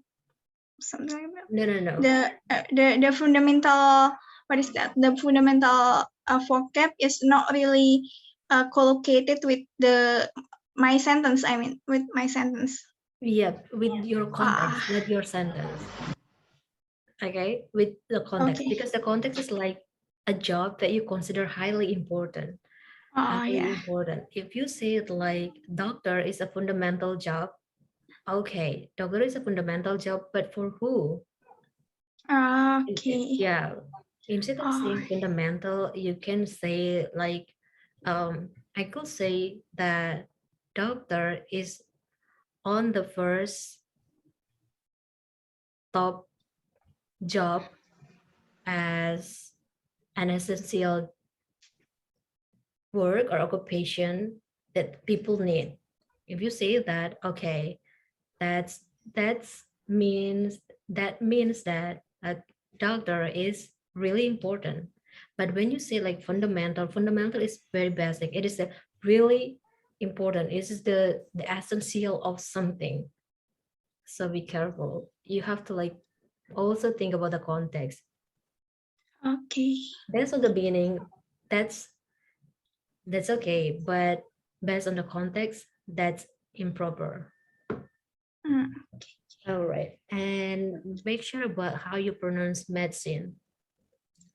something like that. no. The fundamental, what is that? The fundamental vocab is not really collocated with my sentence. I mean, with my sentence. Yeah, with your context, not your sentence. Okay, with the context, Okay. because the context is like a job that you consider highly important. Highly Yeah. important. If you say it like doctor is a fundamental job, okay, doctor is a fundamental job, but for who? Okay. Yeah, instead of Oh, saying fundamental, you can say like, I could say that doctor is on the first top job as an essential work or occupation that people need. If you say that, okay, that's means that a doctor is really important. But when you say like fundamental is very basic. It is a really important. It is the essential of something. So be careful. You have to like also think about the context. okay. Based on the beginning, that's okay, but based on the context, that's improper. Mm. All right, and make sure about how you pronounce medicine.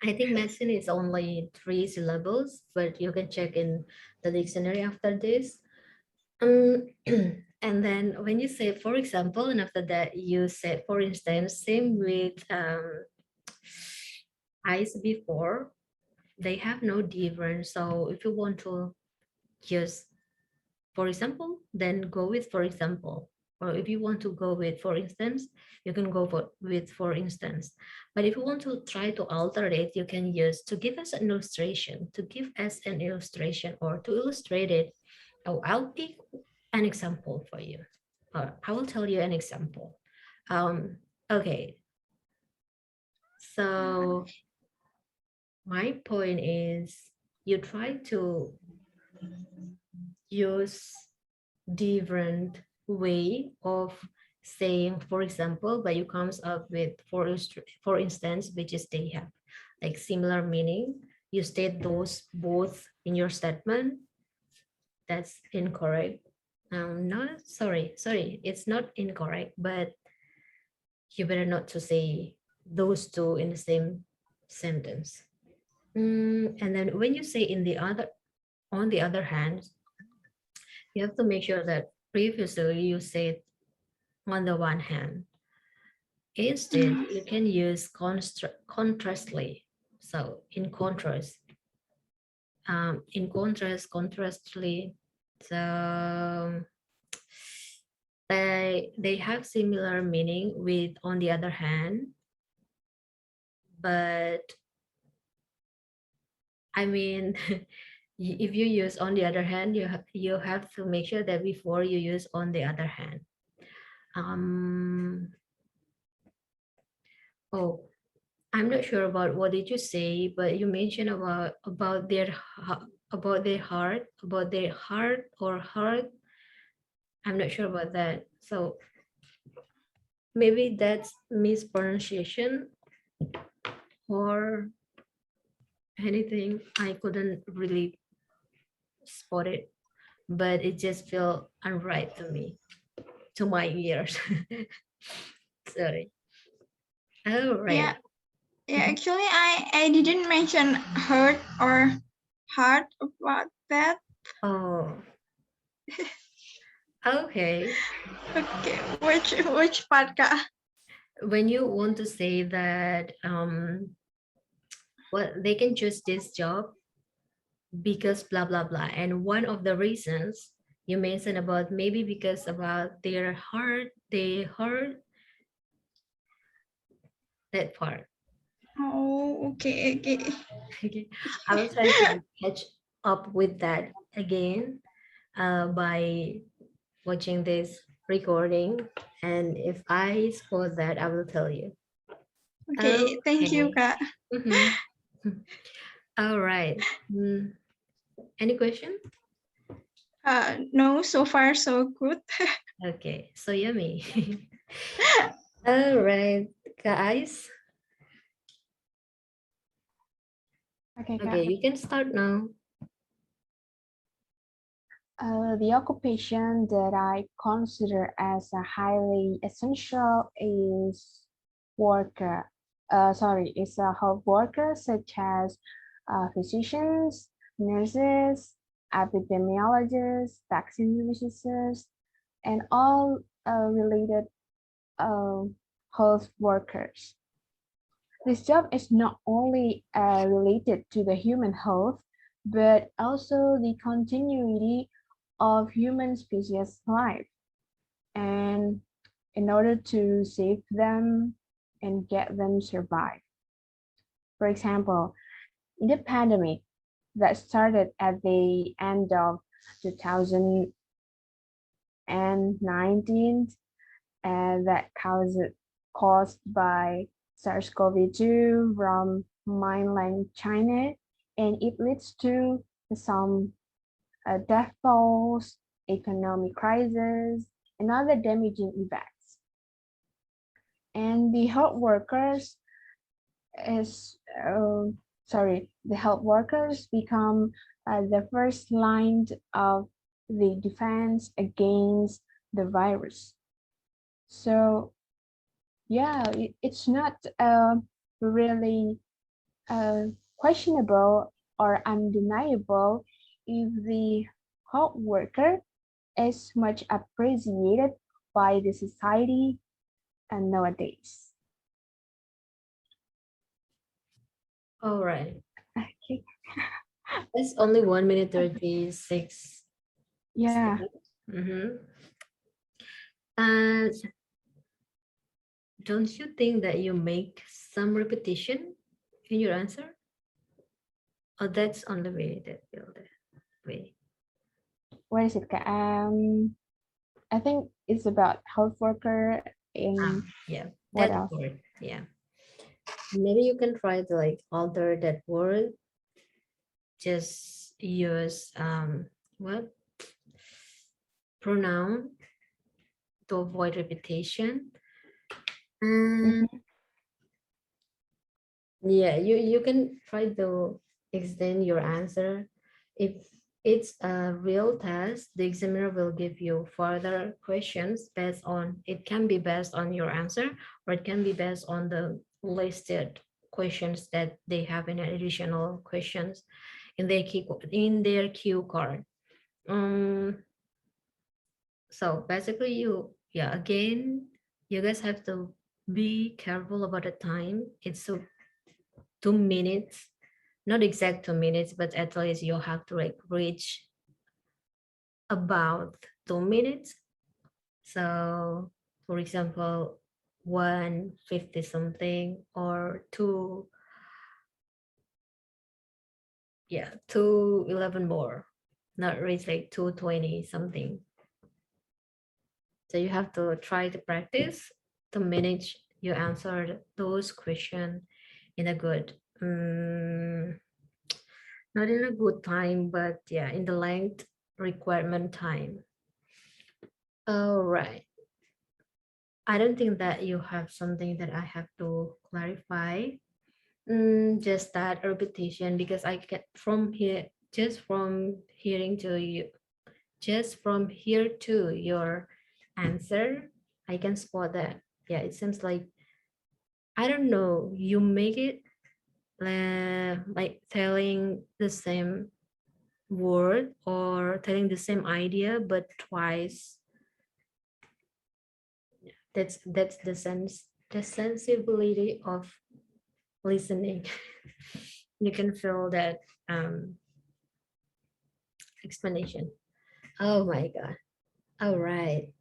I think medicine is only 3 syllables, but you can check in the dictionary after this. And then when you say, for example, and after that you say, for instance, same with eyes before, they have no difference. So if you want to use for example, then go with for example. Or if you want to go with for instance, you can go with for instance. But if you want to try to alter it, you can use to give us an illustration, or to illustrate it. Oh, I'll pick an example for you. Or I will tell you an example. Okay, so my point is you try to use different way of saying, for example, but you comes up with for instance, which is they have like similar meaning. You state those both in your statement. That's incorrect. No, sorry, it's not incorrect, but you better not to say those two in the same sentence. And then when you say on the other hand, you have to make sure that previously you said on the one hand. Instead, you can use contrastly. So contrastly. So they have similar meaning with on the other hand, but I mean, if you use on the other hand, you have to make sure that before you use on the other hand. Oh, I'm not sure about what did you say, but you mentioned about their about their heart or heart. I'm not sure about that. So maybe that's mispronunciation or anything. I couldn't really spot it, but it just felt unright to me, to my ears. Sorry. All Yeah, right. yeah. Actually, I didn't mention hurt or heart about that. Oh, okay. Okay, which part, Kak? When you want to say that well, they can choose this job because blah blah blah, and one of the reasons you mentioned about maybe because about their heart, they heard that part. Oh, okay, okay. Okay, I will try to catch up with that again by watching this recording, and if I spot that, I will tell you. Okay, thank you, Okay. Kak. Mhm. All right. Any question? No, so far so good. Okay, so yummy. All right, guys. Okay, Okay, Kak. you can start now. The occupation that I consider as a highly essential is worker. Is a health worker such as physicians, nurses, epidemiologists, vaccine researchers, and all related uh, health workers. This job is not only related to the human health, but also the continuity of human species life. And in order to save them and get them survive. For example, in the pandemic that started at the end of 2019 and that caused by SARS-CoV-2 from mainland China, and it leads to some death tolls, economic crisis, and other damaging effects. And the health workers is the health workers become the first line of the defense against the virus. So yeah, it's not really questionable or undeniable if the health worker is much appreciated by the society and nowadays. All right. Okay. It's only 1 minute 36 Yeah. seconds. And don't you think that you make some repetition in your answer? Or that's on the way that build it way. What is it? I think it's about health worker in Yeah, what that else? word. Yeah. Maybe you can try to like alter that word. Just use what pronoun to avoid repetition. And Mhm. yeah, you can try to extend your answer. If it's a real test, the examiner will give you further questions based on, it can be based on your answer, or it can be based on the listed questions that they have in additional questions in their cue card. Um, so basically yeah, again, you guys have to be careful about the time. It's so 2 minutes, not exact 2 minutes, but at least you have to like reach about 2 minutes. So for example, 150 something or yeah, 211 more, not reach like 220 something. So you have to try to practice to manage your answer those questions in a good, not in a good time, but yeah, in the length requirement time. All right. I don't think that you have something that I have to clarify. Just that repetition, because I get from here, just from hearing to you, just from here to your answer, I can spot that. Yeah, it seems like, I don't know, you make it like telling the same word or telling the same idea, but twice. That's the sense, the sensibility of listening. You can feel that explanation. Oh my god. All right.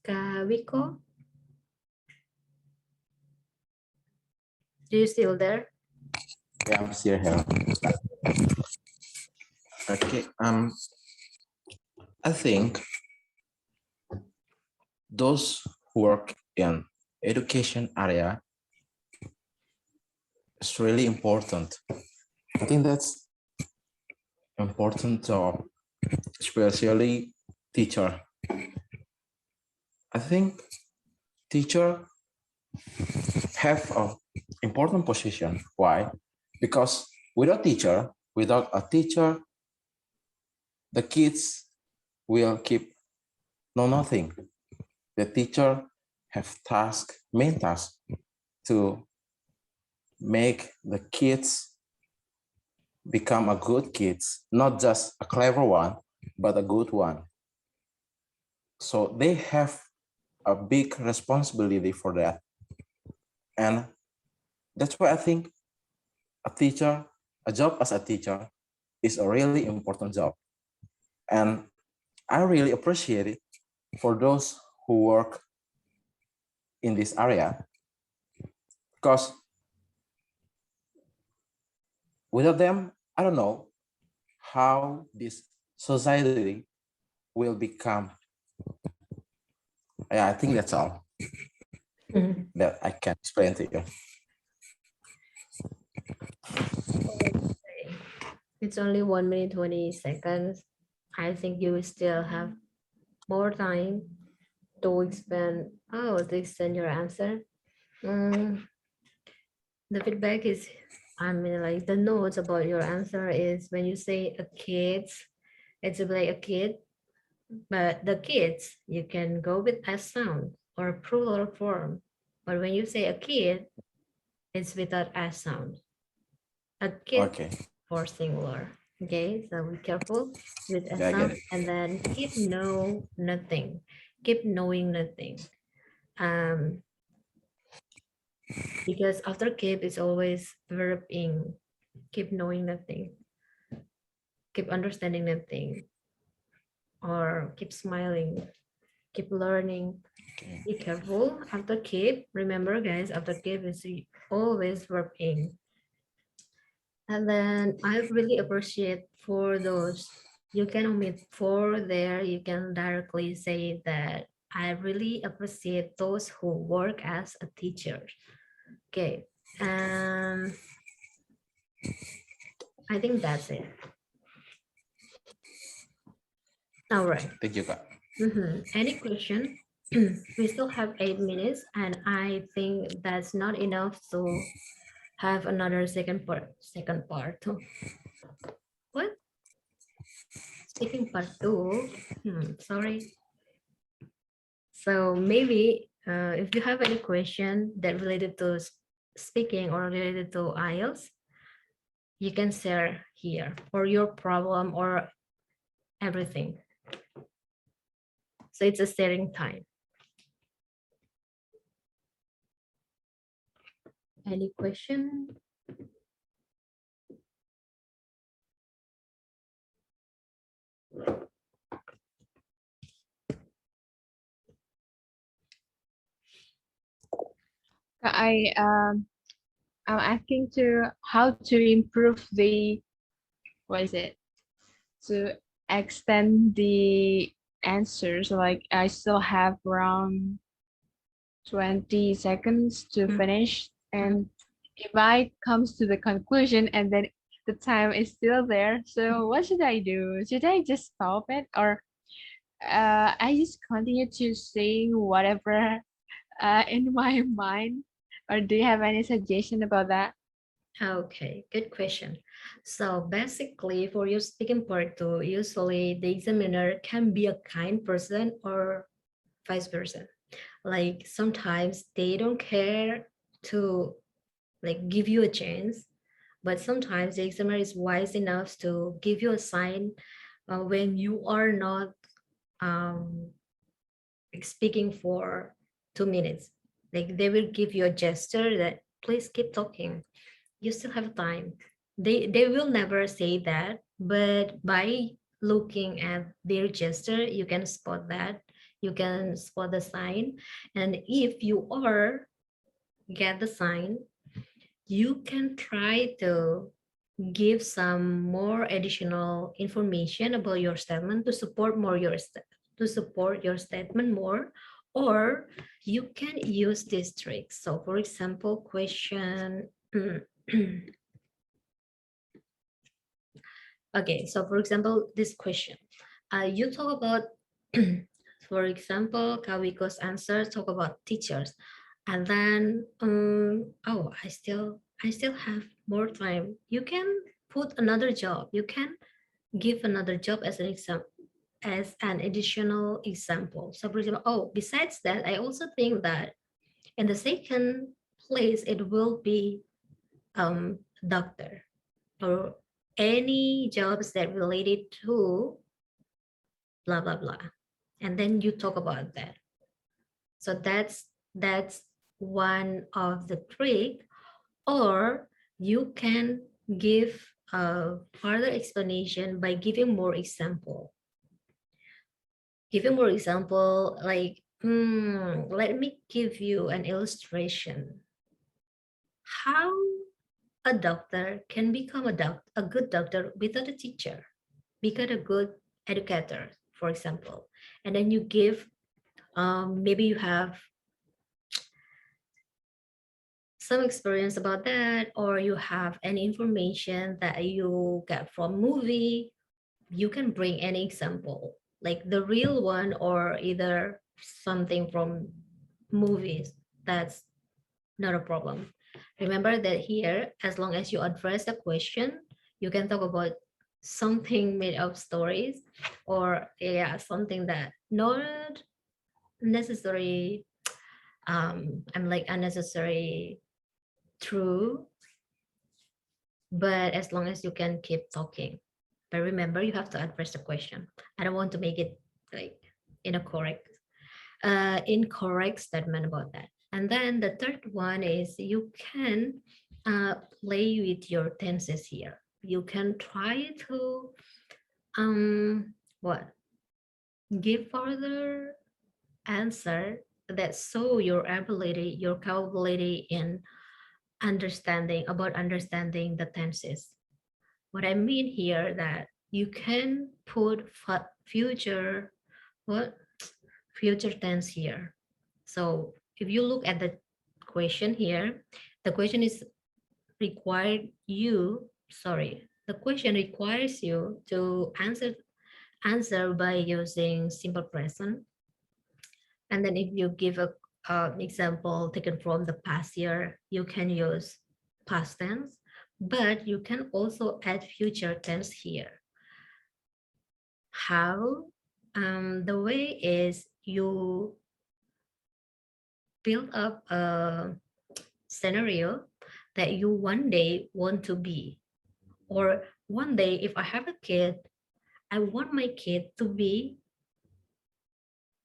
Kawiko, do you still there? Yeah, I'm still here. Okay. I think those who work in education area is really important. I think that's important job, especially teacher. I think teacher have a important position. Why? Because without a teacher, the kids will keep know nothing. The teacher have main task to make the kids become a good kids, not just a clever one, but a good one. So they have a big responsibility for that. And that's why I think a job as a teacher is a really important job. And I really appreciate it for those who work in this area, because without them, I don't know how this society will become. Yeah, I think that's all that I can explain to you. It's only 1 minute 20 seconds. I think you will still have more time to expand. Oh, to extend your answer. The feedback is, I mean, like the notes about your answer is when you say a kids, it's like a kid, but the kids, you can go with S sound or plural form. But when you say a kid, it's without S sound. A kid Okay. for singular. Okay, so be careful with S Yeah, I get sound, it. and then keep know nothing. Keep knowing nothing. Because after keep is always verb in. Keep knowing nothing. Keep understanding nothing. Or keep smiling. Keep learning. Okay. Be careful. After keep, remember guys, after keep is always verb in. And then I really appreciate for those, you can omit for there, you can directly say that I really appreciate those who work as a teacher. Okay. I think that's it. All right. Thank you, Kak. Any question? We still have 8 minutes, and I think that's not enough to have another second part. What? Speaking part two. Sorry. So maybe if you have any question that related to speaking or related to IELTS, you can share here, or your problem or everything. So it's a sharing time. Any question? I'm asking to how to improve the, what is it, to extend the answers. Like I still have around 20 seconds to finish, and if I comes to the conclusion and then the time is still there, so what should I do? Should I just stop it, or I just continue to saying whatever in my mind? Or do you have any suggestion about that? Okay, good question. So basically, for your speaking part two, usually the examiner can be a kind person or vice versa. Like sometimes they don't care to like give you a chance, but sometimes the examiner is wise enough to give you a sign when you are not um, speaking for 2 minutes. Like they will give you a gesture that please keep talking, you still have time. They will never say that, but by looking at their gesture you can spot that, you can spot the sign. And if you are get the sign, you can try to give some more additional information about your statement to support more to support your statement more. Or you can use this trick. So for example, question okay, so for example, this question, you talk about for example, Kawiko's answer talk about teachers, and then oh, I still have more time. You can put another job, you can give another job as an example, as an additional example. So for example, oh, besides that, I also think that in the second place it will be doctor or any jobs that related to blah blah blah, and then you talk about that. So that's one of the trick. Or you can give a further explanation by giving more example. Giving more example like let me give you an illustration how a doctor can become a good doctor without a teacher, become a good educator, for example. And then you give maybe you have some experience about that, or you have any information that you get from movie, you can bring any example, like the real one or either something from movies. That's not a problem. Remember that here, as long as you address the question, you can talk about something made of stories, or yeah, something that not necessary I'm like unnecessary true, but as long as you can keep talking. But remember, you have to address the question. I don't want to make it like incorrect statement about that. And then the third one is you can play with your tenses here. You can try to what give further answer that show your ability, your capability in understanding the tenses. What I mean here that you can put future what future tense here. So if you look at the question here, the question is required you, sorry, the question requires you to answer by using simple present. And then if you give a example taken from the past year, you can use past tense, but you can also add future tense here. How? The way is you build up a scenario that you one day want to be, or one day if I have a kid, I want my kid to be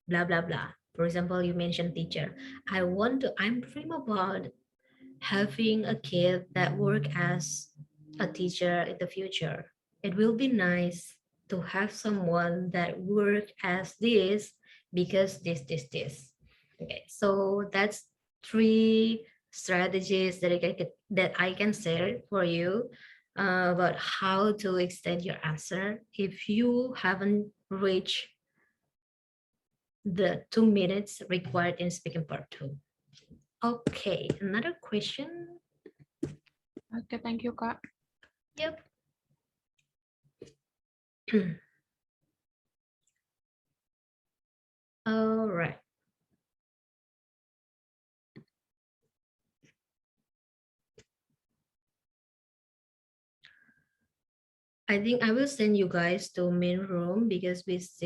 blah blah blah. For example, you mentioned teacher. I'm dream about having a kid that work as a teacher in the future. It will be nice to have someone that work as this because this. Okay, so that's three strategies that I can share for you about how to extend your answer if you haven't reached the 2 minutes required in speaking part two. Okay, another question. Okay, thank you, Kak. Yep. All right. I think I will send you guys to main room because we still